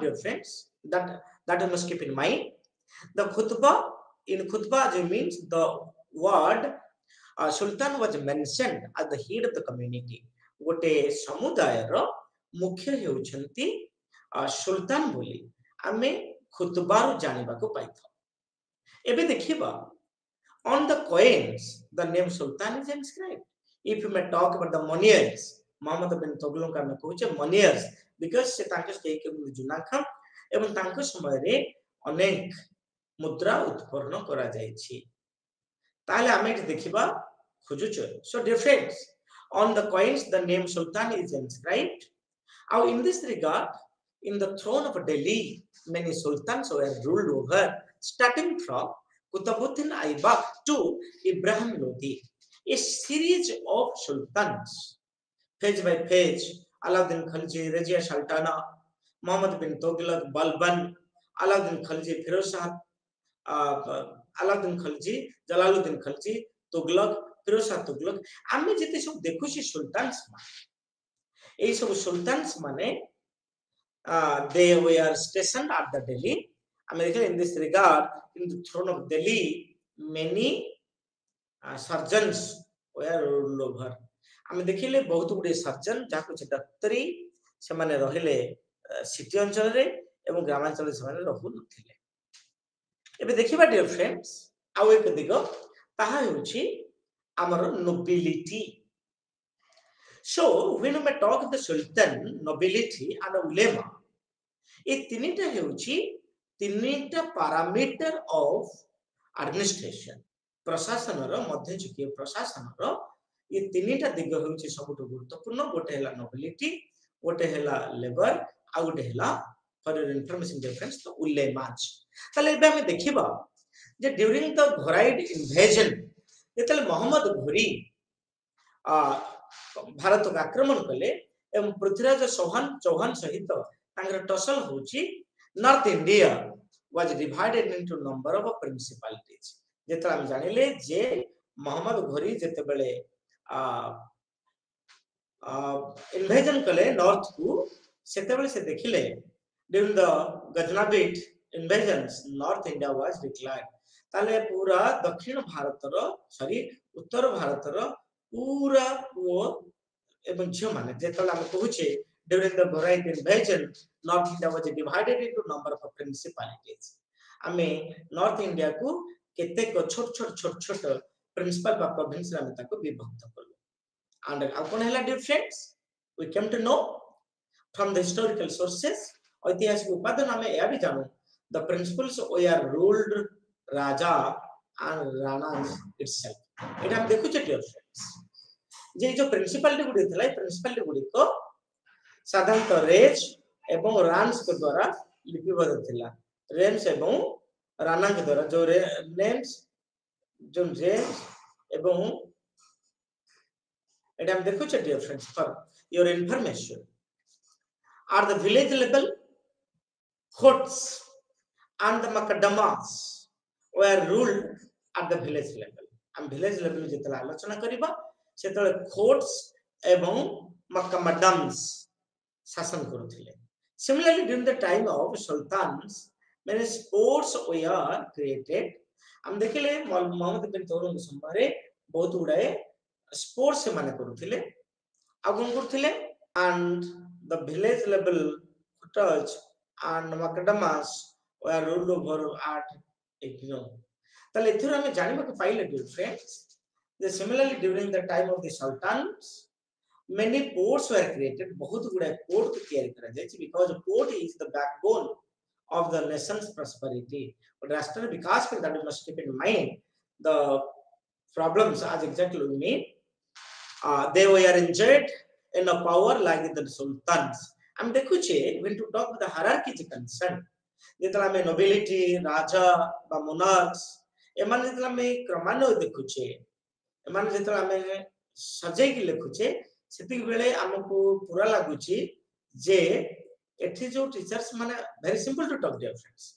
dear friends, that you must keep in mind. The khutbah, in khutbah means the word sultan was mentioned as the head of the community. ଗୋଟେ ସମୁଦାୟର ମୁଖ୍ୟ ହେଉଛନ୍ତି ସୁଲତାନ ବୋଲି ଆମେ ଖୁତବାରୁ ଜାଣିବାକୁ ପାଇଥାଉ। ଏବେ ଦେଖିବା on the coins the name sultan is inscribed. If you may talk about the moneyers, Muhammad bin Tughlaq ଆମେ କହୁଛେ moneyers because ସେ ତାଙ୍କ କେହି ଜୁନାଖା ଏବଂ ତାଙ୍କ ସମୟରେ ଅନେକ ମୁଦ୍ରା ଉତ୍ପନ୍ନ କରାଯାଇଛି। ତାହେଲେ ଆମେ ଏଠି ଦେଖିବା ଖୋଜୁଛେ। So dear friends, on the coins the name sultan is inscribed. Now in this regard, in the throne of Delhi many sultans were ruled over, starting from Qutbuddin Aibak to Ibrahim Lodi. A series of sultans, page by page, Alauddin Khalji, Razia Sultana, Muhammad bin Tughlaq, Balban, Alauddin Khalji, Firoz Shah, Alauddin Khalji, Jalaluddin Khalji, Tughlaq, Firoz Shah Tughlaq, ଆମେ ଯେତେ ସବୁ ଦେଖୁଛି ସୁଲତାନ୍ସ ଏଇ ସବୁ ସୁଲତାନ୍ସ ମାନେ they were stationed at the Delhi. ଆମେ ଦେଖିଲେ in this regard, in the throne of Delhi many surgeons were ruled over. ଆମେ ଦେଖିଲେ ବହୁତ ଗୁଡିଏ ସର୍ଜନ ଯାହାକୁ ଡାକ୍ତରୀ ସେମାନେ ରହିଲେ ସିଟି ଅଞ୍ଚଳରେ ଏବଂ ଗ୍ରାମାଞ୍ଚଳରେ ସେମାନେ ରହୁନଥିଲେ। ଏବେ ଦେଖିବା dear friends ଆଉ ଏକ ଦିଗ ତାହା ହେଉଛି ଆମର nobility. So when we talk the sultan, nobility and ulema, ଏ ତିନିଟା ହେଉଛି ତିନିଟା parameter of administration, ପ୍ରଶାସନର ମଧ୍ୟଯୁଗୀୟ ପ୍ରଶାସନର ଏ ତିନିଟା ଦିଗ ହେଉଛି ସବୁଠୁ ଗୁରୁତ୍ୱପୂର୍ଣ୍ଣ। ଗୋଟେ ହେଲା nobility, ଗୋଟେ ହେଲା labor, ଆଉ ଗୋଟେ ହେଲା for your information difference ତ ulemas। ତାହେଲେ ଏବେ ଆମେ ଦେଖିବା ଯେ during the Ghorid invasion ଯେତେବେଳେ ମହମ୍ମଦ ଘୋରୀ ଭାରତକୁ ଆକ୍ରମଣ କଲେ ଏବଂ ପୃଥ୍ୱୀରାଜ ଚୌହାନ ସହିତ ତାଙ୍କର ଟସଲ ହେଉଛି, North India was divided into number of principalities. ଯେତେବେଳେ ଆମେ ଜାଣିଲେ ଯେ ମହମ୍ମଦ ଘୋରୀ ଯେତେବେଳେ ଇନଭେଜନ କଲେ ନର୍ଥ କୁ, ସେତେବେଳେ ସେ ଦେଖିଲେ during the Ghaznavite invasions North India was declared. ତାହେଲେ ପୁରା ଦକ୍ଷିଣ ଭାରତର ଉତ୍ତର ଭାରତର ପୁରା ପୁଅ ଏବଂ ଝିଅ ମାନେ ଯେତେବେଳେ ଆମେ କହୁଛେ during the Ghorid invasion North India was divided into number of principalities. ଆମେ North India କୁ କେତେକ ଛୋଟ ପ୍ରିନ୍ସିପାଲ ବା ପ୍ରୋଭିନ୍ସ ରେ ଆମେ ତାକୁ ବିଭକ୍ତ କଲୁ। And ଆଉ କଣ ହେଲା dear friends, we came to know from the historical sources, ଐତିହାସିକ ଉପାଦାନ ଆମେ ଏହା ବି ଜାଣୁ the principles were ruled raja and ranas itself. ଏଟା ଆମେ ଦେଖୁଛେ dear friends ଯେ ଯୋଉ ପ୍ରିନ୍ସିପାଲିଟି ଗୁଡିକ ଥିଲା, ଏ ପ୍ରିନ୍ସିପାଲିଟି ଗୁଡିକ ସାଧାରଣତଃ ରେଜ ଏବଂ ରାନ୍ସଙ୍କ ଦ୍ୱାରା ଲିପିବଦ୍ଧ ଥିଲା। ରେନ୍ସ ଏବଂ ରାନାଙ୍କ ଦ୍ୱାରା ଯୋଉ ନେମ୍ସ ଯୋଉ ରେନ୍ସ ଏବଂ ଏଟା ଆମେ ଦେଖୁଛେ dear friends for your information at the village level courts and the makadamas were ruled at the village level. am village level ଯେତେବେଳେ ଆଲୋଚନା କରିବା ସେତେବେଳେ courts एवं मक्कामडम्स शासन करुथिले। Similarly, during the time of sultans, many sports were created. हम देखिले मोहम्मद बिन तुगलक समय बहुत गुड़ाए स्पोर्ट्स से माने करुथिले आगुन करुथिले and the village level touch and macadams were ruled over at Ekino. ताले इधर हमें जाने में पाइले difference. Similarly, during the time of the sultans, many ports were created. बहुत गुड़ाए पोर्ट को तैयार करा जाए because port is the backbone of the nation's prosperity. But राष्ट्र विकास के that we must keep in mind the problems as exactly we mean. They were enjoyed in a power like the sultans. हम देखो चे when to talk with the hierarchy is concerned. जितना में nobility, राजा, बा monarchs, एमान जितना में क्रमान्वय देखो चे, एमान जितना में सजाई की लिखो चे, सेती बेले हमको पूरा लागू चे, जे एठी जो teachers माने very simple to talk dear friends.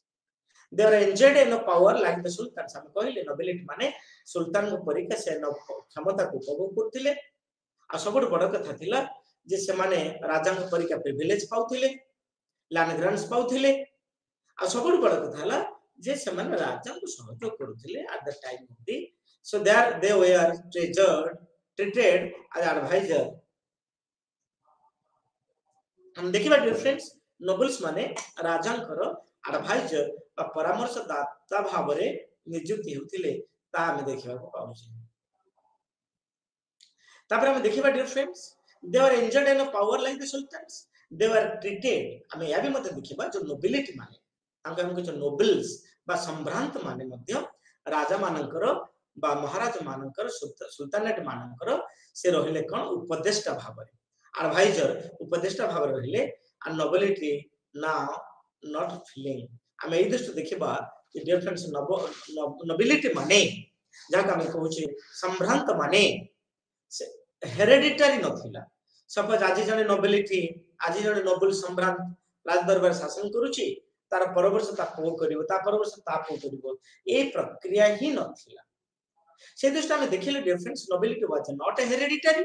They are enjoyed in a power like the sultans. हम कहिले nobility माने सुल्तान को परिका से न क्षमता को उपभोग करथिले आ सबड बड़ कथा थिला जे से माने राजा को परिका प्रिविलेज पाउथिले लैंड ग्रांट्स पाउथिले आ सबड बड़ कथा हला जे से माने राजा को सहयोग करथिले at the time of the so there they were treated as advisor. हम देखिबा डिफरेंस नोबल्स माने राजांकर एडवाइजर बा परामर्शदाता भाबरे नियुक्ति होथिले ता हम देखिबा को पाउछि। तापर हम देखिबा difference they were enjoyed in a power like the sultans. They were treated हमें या भी मत देखिबा जो नोबिलिटी माने तांका हम कुछ नोबल्स बा संभ्रांत माने मध्य राजा मानकर बा महाराज मानकर सुल्तानेट मानकर से रहिले कोन उपदेष्टा भाबरे एडवाइजर उपदेष्टा भाबरे रहिले आ नोबिलिटी now not feeling. हम एई दृष्टि देखिबा कि डिफरेंस नोबिलिटी माने जाका हम कहूची संभ्रांत माने हेरेडिटरी नथिला सपोज आज जने नोबिलिटी आज जने नोबल सम्राट राज दरबार शासन करूची तार परवर्ष ता पो करिवो ता परवर्ष ता पो करिवो ए प्रक्रिया ही नथिला से दृष्टि में देखिले difference nobility was not hereditary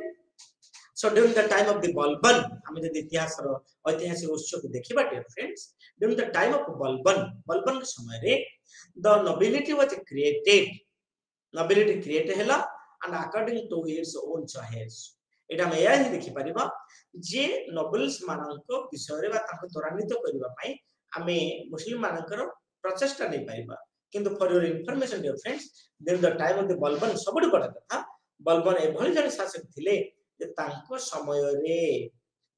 so during the time of the Balban हम जे इतिहास रो ऐतिहासिक उत्सव को देखिबा difference during the time of Balban के समय रे the nobility was created nobility create हैला and according to its own choice एटा में या ही देखि परिबा जे नोबल्स माननको विषय रे बा ताको त्वरान्वित करिबा पई हमें मुस्लिम मानकर प्रचेष्टा नै पाइबा किंतु for your information dear friends during the time of the Balban सबड बड़ कथा बलबन ए भली जने शासक थिले जे ताको समय रे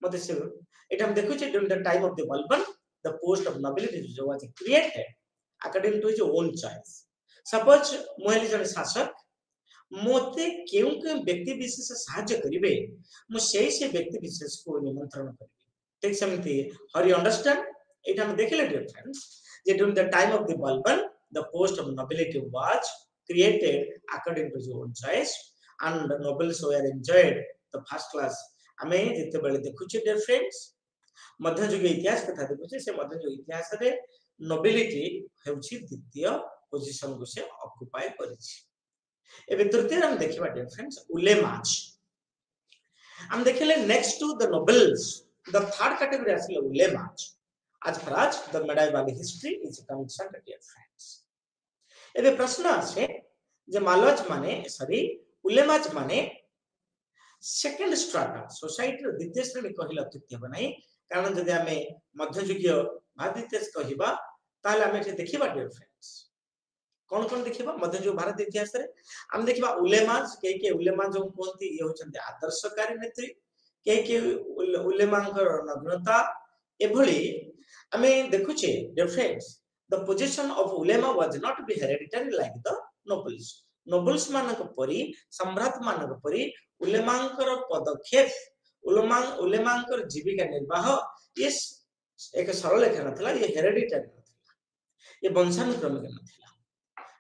मते से एटा हम देखु जे during the time of the Balban the post of nobility जो was created according to his own choice suppose मोहली जने शासक मोते केउ के व्यक्ति विशेष सहायता करिवे मो से व्यक्ति विशेष को निमंत्रण करिवे ठीक समथि हर यू अंडरस्टैंड इट हम देखले डियर फ्रेंड्स जे during the time of the Balban the post of nobility was created according to your own choice and nobles were enjoyed the first class हमें जते बेले देखुचे डियर फ्रेंड्स मध्ययुग इतिहास कथा देखुचे से मध्ययुग इतिहास रे नोबिलिटी हेउची द्वितीय पोजीशन को से ऑक्युपाई करिछि एबे तृतीय हम देखिबा डियर फ्रेंड्स उलेमाज हम देखिले next to the nobles the third category आसिले उलेमाज as far as the medieval history is concerned dear friends एबे प्रश्न आसे जे मालज माने सॉरी उलेमाज माने सेकंड स्ट्राटा सोसाइटी रो द्वितीय श्रेणी कहिला अत्युक्ति हो नाही कारण जदि हमें मध्ययुगीय भारत इतिहास कहिबा ताले हमें देखिबा डियर फ्रेंड्स कौन कौन देखिबा मध्ययुग भारत इतिहास रे हम देखिबा उलेमाज के उलेमा जो कोनती ये होचंती आदर्शकारी नेत्री के उलेमांकर नग्नता एभली हमें देखुचे dear friends the position of उलेमा was not be hereditary like the nobles मानक परी सम्राट मानक परी उलेमांकर पदक्षेप उलेमांकर जीविका निर्वाह ये एक सरल लेखा नथिला ये हेरेडिटरी नथिला ये वंशानुक्रमिक नथिला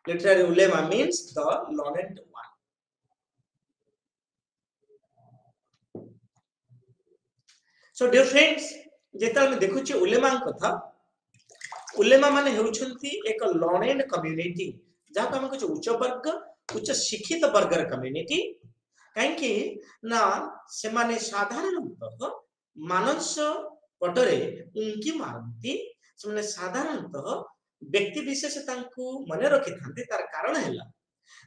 literally ulema means the learned one so dear friends जेता हम देखुची उलेमा कथा उलेमा माने हेउछंती एक learned community जहा हम कुछ उच्च वर्ग उच्च शिक्षित वर्गर कम्युनिटी कहीं ना से माने साधारणतः मानस पटरे उनकी मारती से साधारणतः व्यक्ति विशेष मन रखि था तार कारण है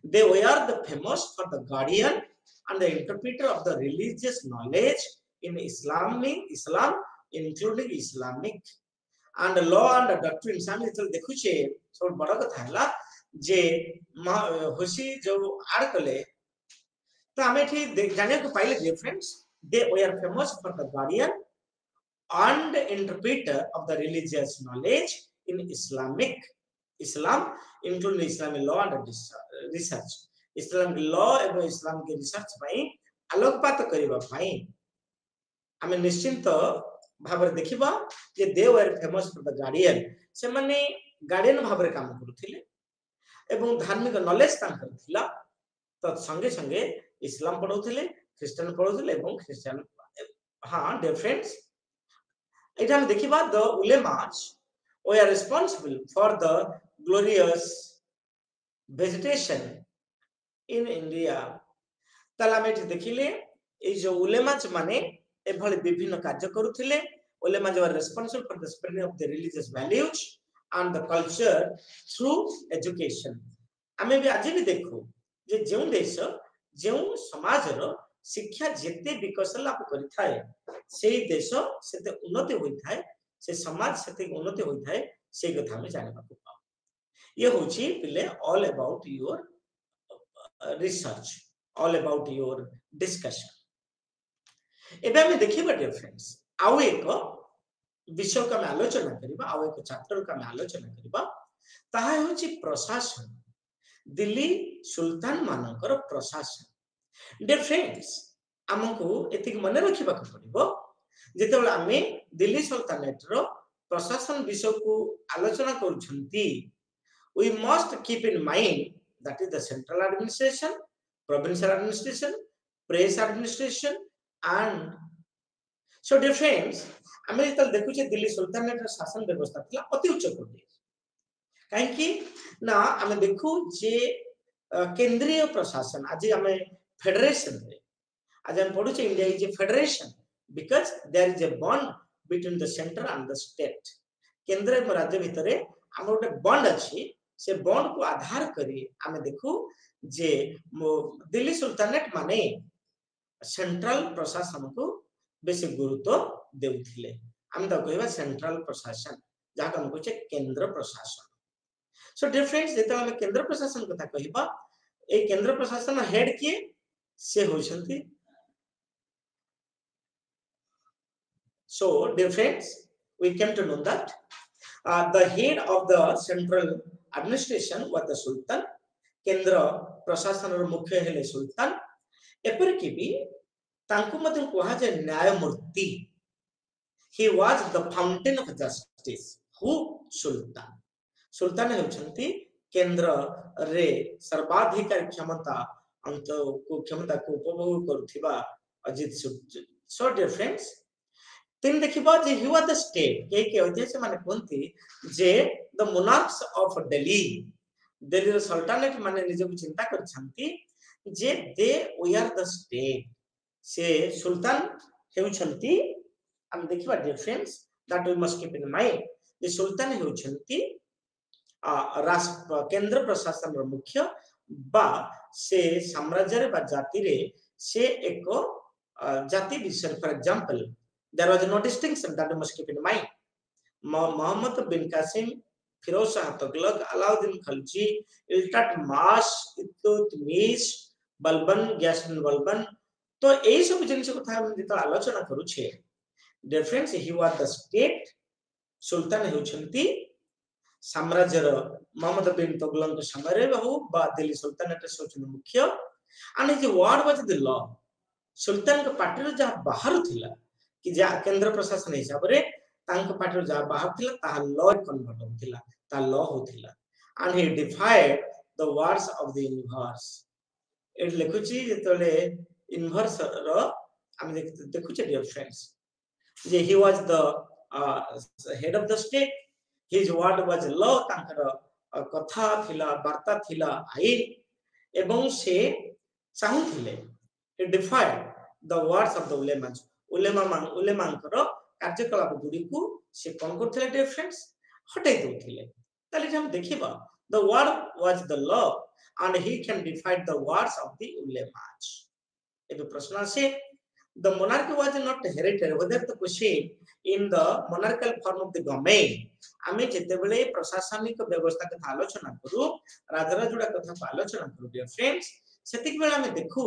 they were the famous for the guardian and the interpreter of the religious knowledge in Islam including Islamic and law and doctrine सामने चल देखु छे सब बड़ा कथा हला जे होसी जो आड़ कले तो हमें ठीक जाने को पाइले difference they were famous for the guardian and interpreter of the religious knowledge in Islam including Islamic law and research Islamic law एवं Islamic research भाई आलोकपात करिबा भाई हमें निश्चिंत भाବରେ देखिबा जे they were famous for the guardian से माने गार्डियन भाବରେ काम करूथिले एवं धार्मिक नॉलेज तांकर थिला तो संगे संगे इस्लाम पढौथिले ख्रिस्टियन पढौथिले एवं ख्रिस्टियन हां डियर फ्रेंड्स एटा हम देखिबा the ulemas were responsible for the glorious vegetation in India तलामेट देखिले ए जो उलेमाच माने ए भले विभिन्न कार्य करूथिले उलेमा जो responsible for the spreading of the religious values and the culture through education आमे भी आज भी देखो जे जेउ देश जेउ समाज रो शिक्षा जेते विकास लाभ करि थाए सेही देश सेते उन्नति होई थाए से समाज सेते उन्नति होई थाए से कथा में जाने बाकू पाओ ये होची पिले all about your research all about your discussion एबे हम देखिबा डियर फ्रेंड्स आउ एक विषय का में आलोचना करिबा आउ एक चैप्टर का में आलोचना करिबा ताहा होची प्रशासन दिल्ली सुल्तान मानकर प्रशासन डियर फ्रेंड्स हमको एतिक मने रखिबा को पड़िबो जेतेबेला आमे दिल्ली सुल्तानेट रो प्रशासन विषय को आलोचना करूछंती we must keep in mind that is the central administration provincial administration press administration and so dear friends आमे जतल देखु छे दिल्ली सुल्तानेट रो शासन व्यवस्था थिला अति उच्च कोटि काहे कि ना आमे देखु जे केंद्रीय प्रशासन आज आमे फेडरेशन रे आज हम पढु छे India is a federation because there is a bond between the center and the state केंद्र एवं राज्य भितरे हम गोटे बॉन्ड अछि से बॉन्ड को आधार करी आमे देखु जे दिल्ली सुल्तानेट माने सेंट्रल प्रशासन को बेसी गुरुत्व देउथिले हम त कहबा सेंट्रल प्रशासन जहा हम कहछे केंद्र प्रशासन सो डियर फ्रेंड्स जेता हम केंद्र प्रशासन कथा कहबा ए केंद्र प्रशासन हेड के से होछंती So, dear friends, we came to know that the head of the central administration was the Sultan. Kendra प्रशासन रो मुख्य हेले सुल्तान एपर कि भी तांको मते कोहा जे न्यायमूर्ति he was the fountain of justice who सुल्तान हेउछंती केंद्र रे सर्वाधिकार क्षमता को उपभोग करूथिबा अजित so dear friends तीन देखिबा जे ही वाज द स्टेट के होते से माने कोनती जे the monarchs of Delhi Delhi रो सल्तनत माने निजे को चिंता कर छंती जे they we are the state से सुल्तान हेउछंती हम देखिबा dear friends that we must keep in mind जे सुल्तान हेउछंती राष्ट्र केंद्र प्रशासन रो मुख्य बा से साम्राज्य रे बा जाति रे से एक जाति विषय for example there was no distinction that you must keep in mind Muhammad bin Qasim Firoz Shah Tughlaq Alauddin Khalji Iltutmish Iltutmish Balban Ghiyasuddin Balban तो एई सब जिनिस कथा हम जेत आलोचना करू छे dear friends he was the state सुल्तान हेउछंती साम्राज्य रो मोहम्मद बिन तुगलक समय रे बहु बा दिल्ली सुल्तानेट सोचन मुख्य आणि जे वर्ड वाज द लॉ सुल्तान के पार्टी जा बाहर थिला कि जा केंद्र प्रशासन हिसाब रे तांक पार्टी जा बाहर थिला ता लॉ कन्वर्ट होथिला ता लॉ होथिला and he defied the words of the universe एट लेखुची जेतले यूनिवर्स रो हम देखुचे डियर फ्रेंड्स जे he was the head of the state his word was law तांकर कथा थिला वार्ता थिला आईन एवं से चाहुथिले he defied the words of the ulemas. उलेमांकर कार्यकलाप गुडी को से कोन करथिले डियर फ्रेंड्स हटाई दउथिले ताले हम देखिबा the word was the law and he can defy the words of the ulemas. एबे प्रश्न आसे the monarchy was not hereditary whether the question in the monarchical form of the domain आमे जेते बेले प्रशासनिक व्यवस्था के आलोचना करू राजराजुडा कथा आलोचना करू डियर फ्रेंड्स सेतिक बेला में देखू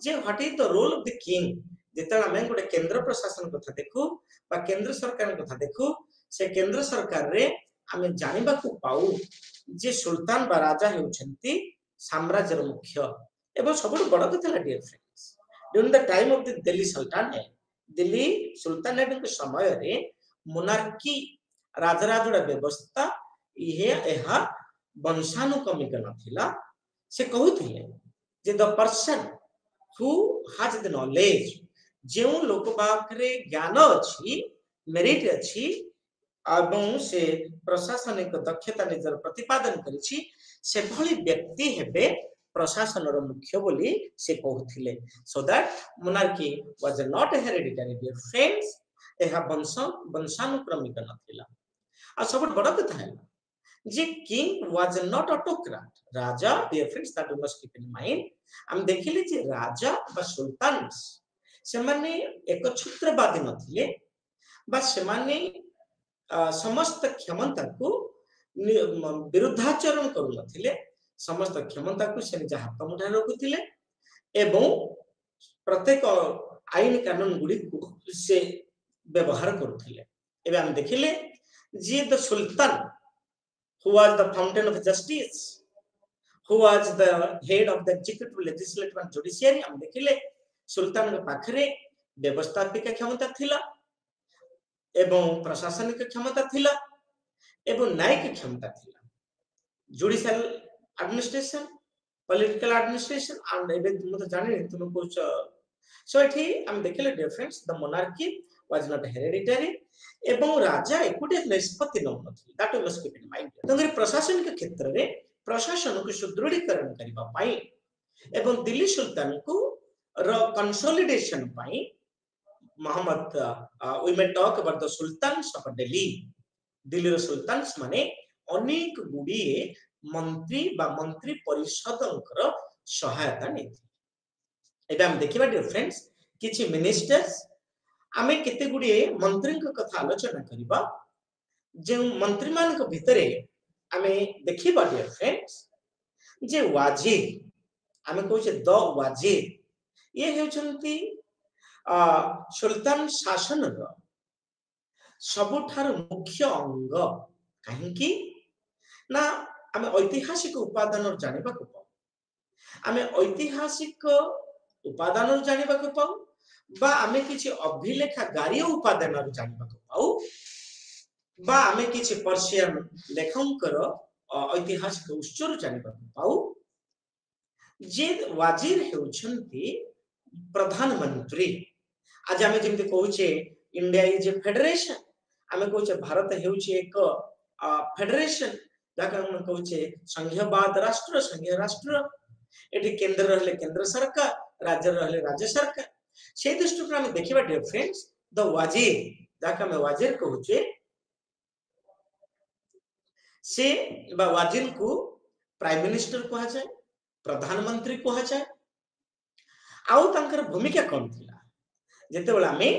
जे what is the role of the king जेते आमे गोटे केंद्र प्रशासन कथा देखू बा केंद्र सरकार कथा देखू से केंद्र सरकार रे आमे जानिबा को पाऊ जे सुल्तान बा राजा हेउछंती साम्राज्यर मुख्य एवं सबुठ बड़ कथा dear friends during the time of the Delhi Sultanate Delhi Sultanate के समय रे मोनार्की राजराजुडा व्यवस्था इहे एहा वंशानुक्रमिक नथिला से कहूथिले जे the person who has the knowledge जे लोक पाखरे ज्ञान अछि मेरिट अछि एवं से प्रशासनिक दक्षता निजर प्रतिपादन करिछि से भली व्यक्ति हेबे प्रशासन मुख्य बोली से कहूथिले so that monarchy was not hereditary dear friends एहा वंशानुक्रमिक नथिला आ सब बड़ कथा है जे किंग वाज नॉट ऑटोक्रेट राजा dear friends that you must keep in mind हम देखिले जे राजा बा सुल्तान से माने एक छत्रवादी नथिले बा से माने समस्त क्षमता को विरुद्धाचरण करू नथिले समस्त क्षमता को से निज हाथ मुठा रखुथिले एवं प्रत्येक आईन कानून गुडी से व्यवहार करुथिले एबे हम देखिले जे the sultan who was the fountain of justice who was the head of the executive legislative and judiciary हम देखिले सुल्तान के पाखरे व्यवस्थापिक क्षमता थिला एवं प्रशासनिक क्षमता थिला एवं न्यायिक क्षमता थिला judicial administration political administration and एबे तुम जाने तुम कुछ सो एठी हम देखिले difference the monarchy was not hereditary एवं राजा एकुटे निष्पत्ति न नथि that you must keep in mind तंगरे प्रशासनिक क्षेत्र रे प्रशासन को सुदृढ़ीकरण करबा पाई एवं दिल्ली सुल्तान को कंसोलिडेशन पाई Muhammad we may talk about the sultans of Delhi Delhi रो सुल्तान्स माने अनेक गुडिए मंत्री बा मंत्री परिषदंकर सहायता नेथि एबे हम देखिबा डियर फ्रेंड्स किछि मिनिस्टर्स आमे केते गुडिए मंत्री को कथा आलोचना करिबा जे मंत्री मान को भितरे आमे देखिबा डियर फ्रेंड्स जे वाजिर आमे कहू छे द वाजिर ये हेउछंती सुल्तान शासन रो सबुठार मुख्य अंग काहे कि ना आमे ऐतिहासिक उपादान जानिबा को पाऊ आमे ऐतिहासिक उपादान जानिबा को पाऊ बा आमे किछि अभिलेखागारी उपादान जानिबा को पाऊ बा आमे किछि पर्शियन लेखंकर ऐतिहासिक उत्सर जानिबा को पाऊ जे वाजिर हेउछंती प्रधानमंत्री आज आमे जेमति कहू छे इंडिया इज ए फेडरेशन आमे कहू छे भारत हेउछि एक फेडरेशन जाका हम कहू छे संघीयवाद राष्ट्र एठी केंद्र रहले केंद्र सरकार राज्य रहले राज्य सरकार से दृष्टि हम देखिबा डियर फ्रेंड्स द वाजिर जाका में वाजिर कहू छे से बा वाजिर को प्राइम मिनिस्टर कहा जाय प्रधानमंत्री कहा जाय आउ तांकर भूमिका कोन थिला जेते बेला में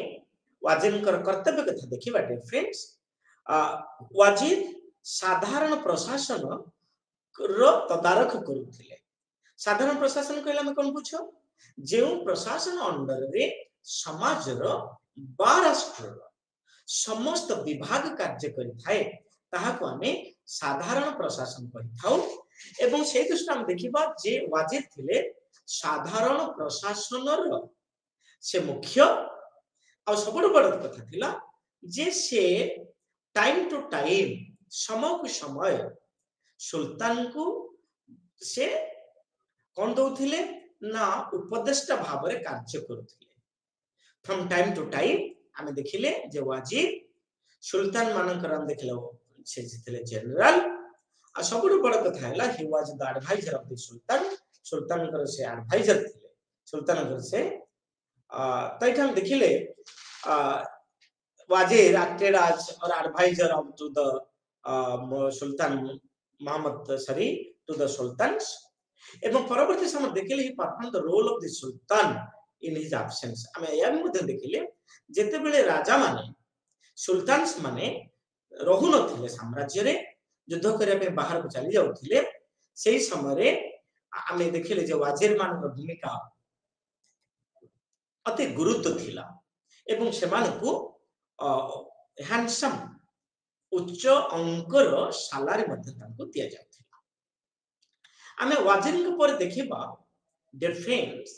वाजिरकर कर्तव्य कथा देखिबा डियर फ्रेंड्स वाजिर साधारण प्रशासन रो तदारख करुथिले साधारण प्रशासन कहला में कोन पूछो जेउ प्रशासन अंडर रे समाज रो बा राष्ट्र रो समस्त विभाग कार्य करि थाए ताहा को हमें साधारण प्रशासन कहि थाउ एवं से दृष्टि हम देखिबा जे वाजिर थिले साधारण प्रशासन रो से मुख्य आ सबड बड़ कथा थिला जे से टाइम टू टाइम समय को समय सुल्तान को से कौन दउथिले ना उपदेष्टा भाव रे कार्य करुथिले फ्रॉम टाइम टू टाइम आमे देखिले जे वाजिर सुल्तान मानकर हम देखलो से जितले जनरल आ सबड बड़ कथा हैला he was the adviser of the sultan सुल्तान कर से एडवाइजर थिले सुल्तान से तो ये हम देखिले Wazir acted as or advisor of to the Sultan Muhammad Sari to the sultans. এবং পরবর্তী সময় দেখিলে he performed the role of the sultan in his absence. ଆମେ ଏହା ମଧ୍ୟ ଦେଖିଲେ ଯେତେବେଳେ ରାଜା ମାନେ ସୁଲତାନସ୍ ମାନେ ରହୁ ନଥିଲେ ସାମ୍ରାଜ୍ୟରେ ଯୁଦ୍ଧ କରିବା ପାଇଁ ବାହାରକୁ ଚାଲି ଯାଉଥିଲେ ସେହି ସମୟରେ ଆମେ ଦେଖିଲେ ଯେ ୱାଜିର ମାନଙ୍କର ଭୂମିକା ଅତି ଗୁରୁତ୍ୱ ଥିଲା ଏବଂ ସେମାନଙ୍କୁ handsome उच्च अंकर सालारी ମଧ୍ୟ ତାଙ୍କୁ ଦିଆ ଯାଉଥିଲା ଆମେ ୱାଜିରଙ୍କ ପରେ ଦେଖିବା dear friends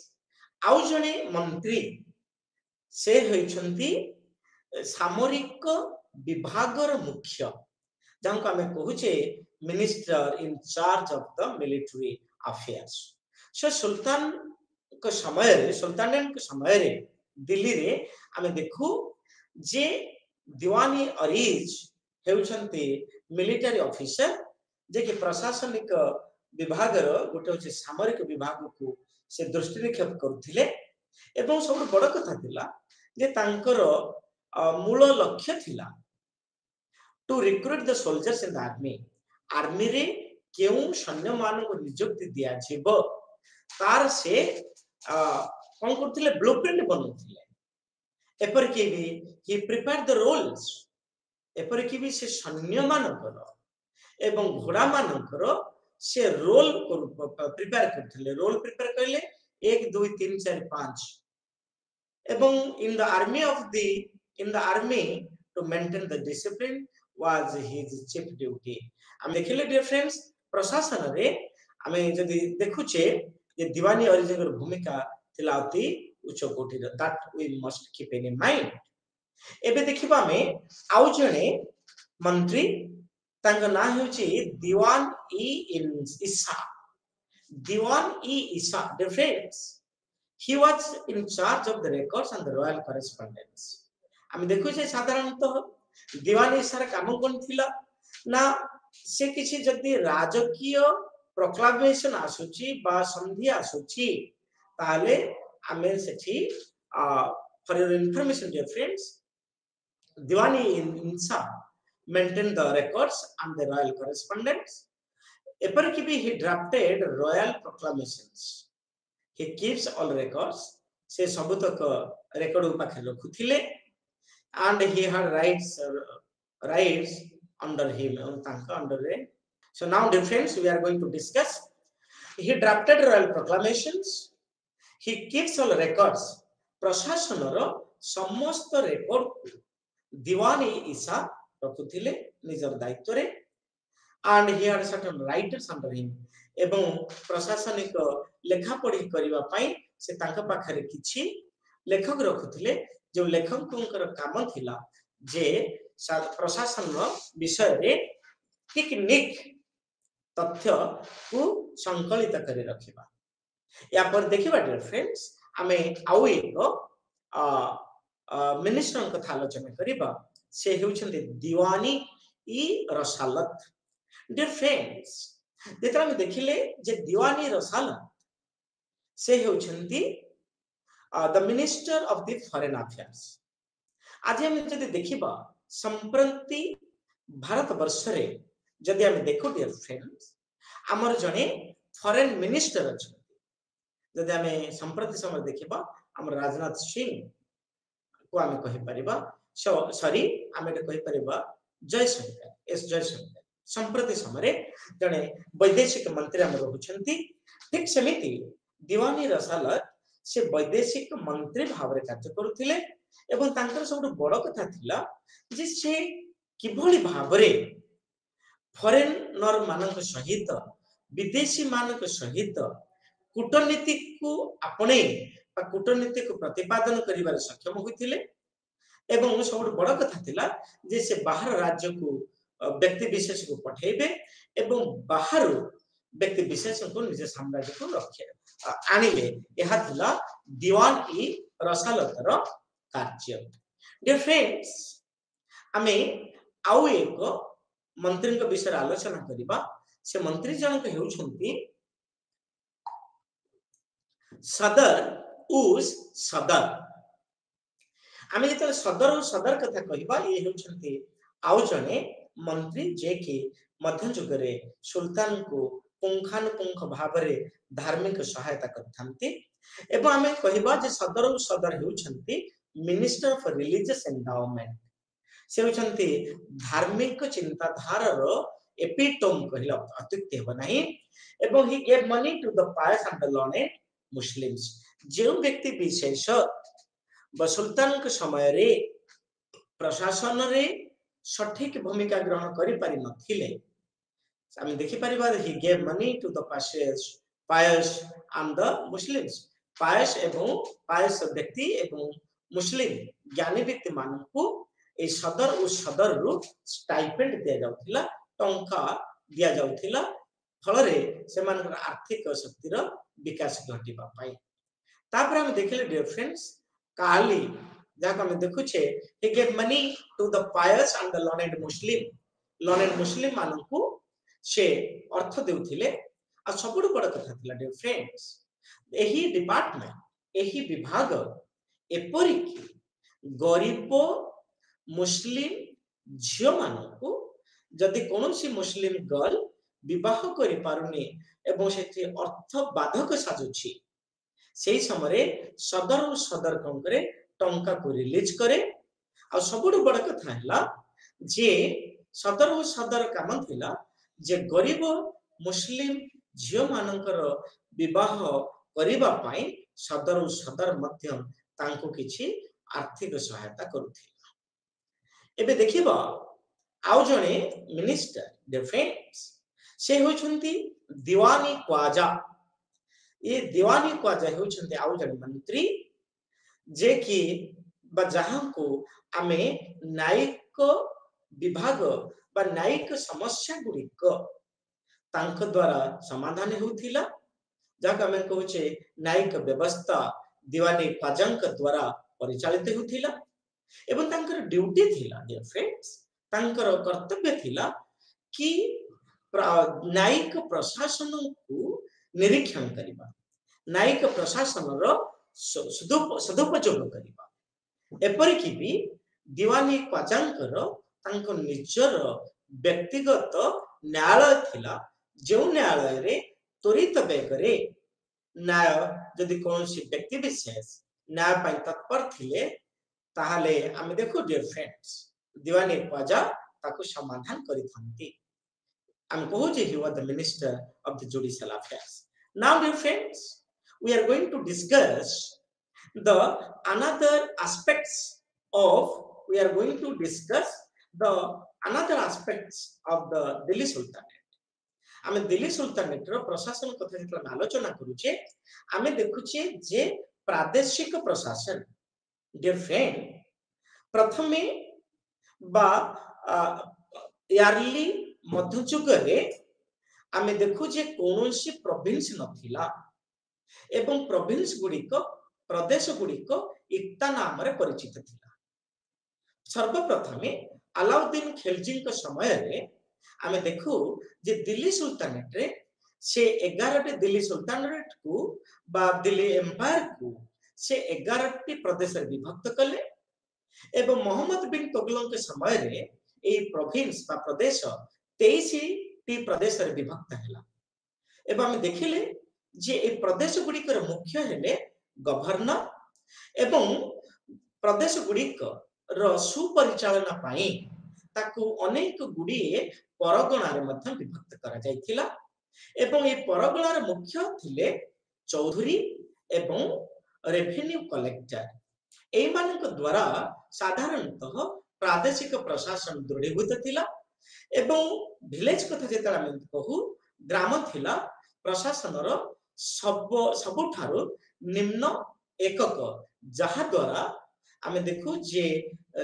ଆଉ ଜଣେ ମନ୍ତ୍ରୀ ସେ ହୋଇଛନ୍ତି ସାମରିକ ବିଭାଗର ମୁଖ୍ୟ ଯାହାକୁ ଆମେ କହୁଛେ minister in charge of the military affairs so ସୁଲତାନଙ୍କ ସମୟରେ ଦିଲ୍ଲୀରେ ଆମେ ଦେଖୁ जे दीवानी अरीज हेउछन्ती मिलिटरी ऑफिसर जे कि प्रशासनिक विभाग रो गोटे होचे सामरिक विभाग को से दृष्टि निक्षेप करथिले एवं सब बड़ कथा थिला जे तांकर मूल लक्ष्य थिला to recruit the soldiers in the army रे केउ सैन्य मान को नियुक्ति दिया जेबो तार से कोन करथिले ब्लूप्रिंट बनथिले एपर के भी he prepared the roles एपर के भी से सैन्य मानकर एवं घोड़ा मानकर से रोल प्रिपेयर करथिले रोल प्रिपेयर करले 1 2 3 4 5 एवं in the army to maintain the discipline was his chief duty हम देखिले डियर फ्रेंड्स प्रशासन रे हमें यदि देखुचे जे दीवानी अरिजनर भूमिका थिला अति उच्च कोटिर that we must keep in mind एबे देखिबा में आउ जणे मंत्री तांग ना होची दीवान ई ईसा the friends he was in charge of the records and the royal correspondence हम देखु जे साधारणतः दीवान ईसा काम कोन थिला ना से किछि जदी राजकीय प्रोक्लामेशन आसुची बा संधि आसुची ताले हमें सेठी for your information dear friends Diwani Insa maintained the records and the royal correspondence. Eparkibi he drafted royal proclamations. He keeps all records. Se sabutak record upakhe rakhuthile and he had rights under him under it. So now dear friends we are going to discuss. He drafted royal proclamations. He keeps all records. प्रशासनर समस्त record दीवानी ईसा रखुथिले निजर दायित्व रे and he had certain writers under him एवं प्रशासनिक लेखा पढ़ी करिवा पई से तांका पाखरे किछि लेखक रखुथिले जो लेखकଙ୍କର काम थिला जे प्रशासन विषय रे टेक्निक तथ्य को संकलित करि रखिबा या पर देखिबा डियर फ्रेंड्स हमें आउ एक मिनिस्टर कथा आलोचना करिबा से हेउछन्ते दीवानी ई रसालत डियर फ्रेंड्स जेतरा हम देखिले जे दीवानी रसालत से हेउछन्ती the minister of the foreign affairs आज हम जदि देखिबा संप्रति भारत वर्ष रे जदि हम देखो डियर फ्रेंड्स हमर जने फॉरेन मिनिस्टर अछि जदि हमें संप्रति समय देखिबा हम राजनाथ सिंह को हम कहि परिबा सॉरी हमें कहि परिबा जयशंकर एस जयशंकर संप्रति समय जने वैदेशिक मंत्री हम रहुछंती ठीक समिति दीवानी रसालत से वैदेशिक मंत्री भाव रे कार्य करुथिले एवं तांकर सब बड़ कथा थिला जे से किभली भाव रे फॉरेनर मानक सहित विदेशी मानक सहित कूटनीति को आपणे कूटनीति को प्रतिपादन करिवार सक्षम होइथिले एवं सब बड़ कथा थिला जे से बाहर राज्य को व्यक्ति विशेष को पठेबे एवं बाहर व्यक्ति विशेष को निज साम्राज्य को रखे आनिले एहा थिला दीवान ई रसालतर कार्य डियर फ्रेंड्स हमें आउ एक मंत्री के विषय आलोचना करिबा से मंत्री जनक हेउछंती सदर उस सदर आम जो सदर और सदर कथा कहवा ये होउछंती आउ जने मंत्री जे कि मध्ययुग रे सुल्तान को पुंखानुपुंख भाव में धार्मिक सहायता करथांती एवं आमे कहबा जे सदर और सदर होउछंती मिनिस्टर ऑफ रिलीजियस एंडाउमेंट से होउछंती धार्मिक चिंताधारार एपिटोम कहला अत्युक्ति हेबा नाही एवं he gave money to the pious and the learned Muslims जो व्यक्ति विशेष सुल्तान के समय रे प्रशासन रे सठिक भूमिका ग्रहण करि पारि नथिले आम देखि परिबा he gave money to the pious and the Muslims pious एवं पायस व्यक्ति एवं मुस्लिम ज्ञानी व्यक्ति मानकु ए सदर और सदर रु स्टाइपेंड दिया जाउथिला टंका दिया जाउथिला फल रे सेमानकर आर्थिक शक्तिर विकास घटिबा पाई तापर हम देखले डियर फ्रेंड्स काली जाक हम देखुछे he gave money to the pious and the learned muslim मानकु से अर्थ देउथिले आ सबुड बड़ कथा थिला डियर फ्रेंड्स एही डिपार्टमेंट एही विभाग एपरि कि गरीब मुस्लिम झियो मानकु जदि कोनोसी मुस्लिम गर्ल विवाह करि पारुनी एवं सेठी अर्थ बाधक साजुछि सेही समय सदर और सदर कौन करे टंका को रिलीज करे आ सबुठ बड़ कथा हैला जे सदर और सदर काम थिला जे गरीब मुस्लिम झियो मानकर विवाह करिबा पाई सदर और सदर मध्य तांको किछि आर्थिक सहायता करुथिला एबे देखिबा आउ जणे मिनिस्टर डिफेंस से होछंती दीवानी ख्वाजा ये दीवानी ख्वाजा होछंती आउ जणे मंत्री जे कि जहाँ को आमे न्यायिक विभाग बा न्यायिक समस्या गुड़िक तांक द्वारा समाधान होउथिला जहाँ आमे कहूचे न्यायिक व्यवस्था दीवानी ख्वाजांक द्वारा परिचालित होउथिला एवं तांकर ड्यूटी थिला डियर फ्रेंड्स तांकर कर्तव्य थिला कि न्यायिक प्रशासन को निरीक्षण करिबा न्यायिक प्रशासन रो सदुपयोग करिबा एपरिक भी दीवानी ख्वाजांकर तांको निजर व्यक्तिगत न्यायालय थिला जो न्यायालय रे त्वरित बेगरे न्याय यदि कोनसी व्यक्ति विशेष न्याय पाई तत्पर थिले ताहाले आमे देखो डियर फ्रेंड्स दीवानी ख्वाजा ताको समाधान करिथांती आम कहू जे he was the minister of the judicial affairs now dear friends we are going to discuss the another aspects of the Delhi Sultanate. आमे दिल्ली सुल्तानेट रो प्रशासन कथा जेतला आलोचना करूचे आमे देखुचे जे प्रादेशिक प्रशासन डियर फ्रेंड प्रथमे बा यारली मध्ययुग रे आमे देखु जे कोनोसी प्रोविंस नथिला एवं प्रोविंस गुड़िक प्रदेश गुड़िक इक्ता नाम रे परिचित थिला सर्वप्रथमे अलाउद्दीन खिलजी के समय रे आमे देखु जे दिल्ली सुल्तानेट रे से 11 टी दिल्ली सुल्तानेट को बा दिल्ली एम्पायर को से 11 टी प्रदेश रे विभक्त कले एवं मोहम्मद बिन तुगलक के समय रे ए प्रोविंस बा प्रदेश 23 टी प्रदेश रे विभक्त हैला एवं आमे देखिले जे ए प्रदेश गुड़िकर मुख्य हेले गवर्नर एवं प्रदेश गुड़िक रो सुपरिचालना पाई ताकू अनेक गुड़िए परगणा रे मध्य विभक्त करा जायथिला एवं ए परगणा रे मुख्य थिले चौधरी एवं रेवेन्यू कलेक्टर ए मानक द्वारा साधारणतः प्रादेशिक प्रशासन दृढ़ीभूत थिला एवं विलेज कथा जेतला हम कहू ग्राम थिला प्रशासन रो सबुठारु निम्न एकक जहा द्वारा आमे देखु जे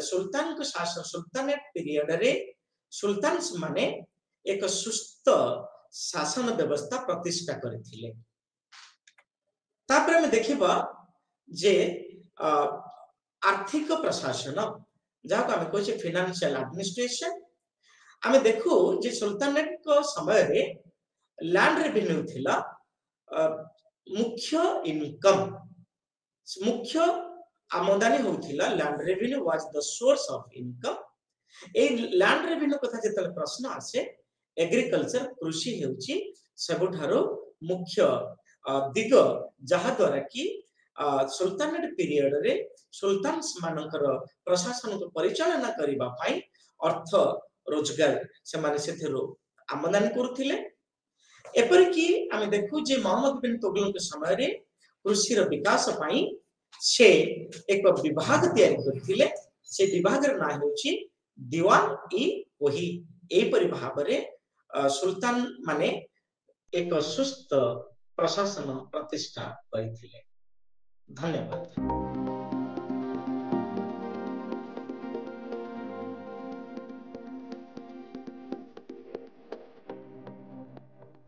सुल्तान को शासन सुल्तानेट पीरियड रे सुल्तान्स माने एक सुस्थ शासन व्यवस्था प्रतिष्ठा करथिले तापर हम देखिबा जे आर्थिक प्रशासन जहा को आमे कहै फाइनेंशियल एडमिनिस्ट्रेशन आमे देखु जे सुल्तानेट को समय रे लैंड रेवेन्यू थिला मुख्य इनकम मुख्य आमदानी होथिला land revenue was the source of income ए लैंड रेवेन्यू कथा जेतले प्रश्न आसे एग्रीकल्चर कृषि हेउची सबठारो मुख्य दिग जहा द्वारा कि सुल्तानेट पीरियड रे सुल्तान्स मानकर प्रशासन को परिचालना करिबा पई अर्थ रोजगार से माने सेथरो आमदानी करुथिले एपरिकी आमे देखु जे मोहम्मद बिन तुगलक के समय रे कृषि रो विकास पई से एक विभाग तैयारी करथिले से विभाग र ना हेउची दीवान ई वही एई परि भाबरे सुल्तान माने एक सुस्त प्रशासन प्रतिष्ठा करिथिले धन्यवाद।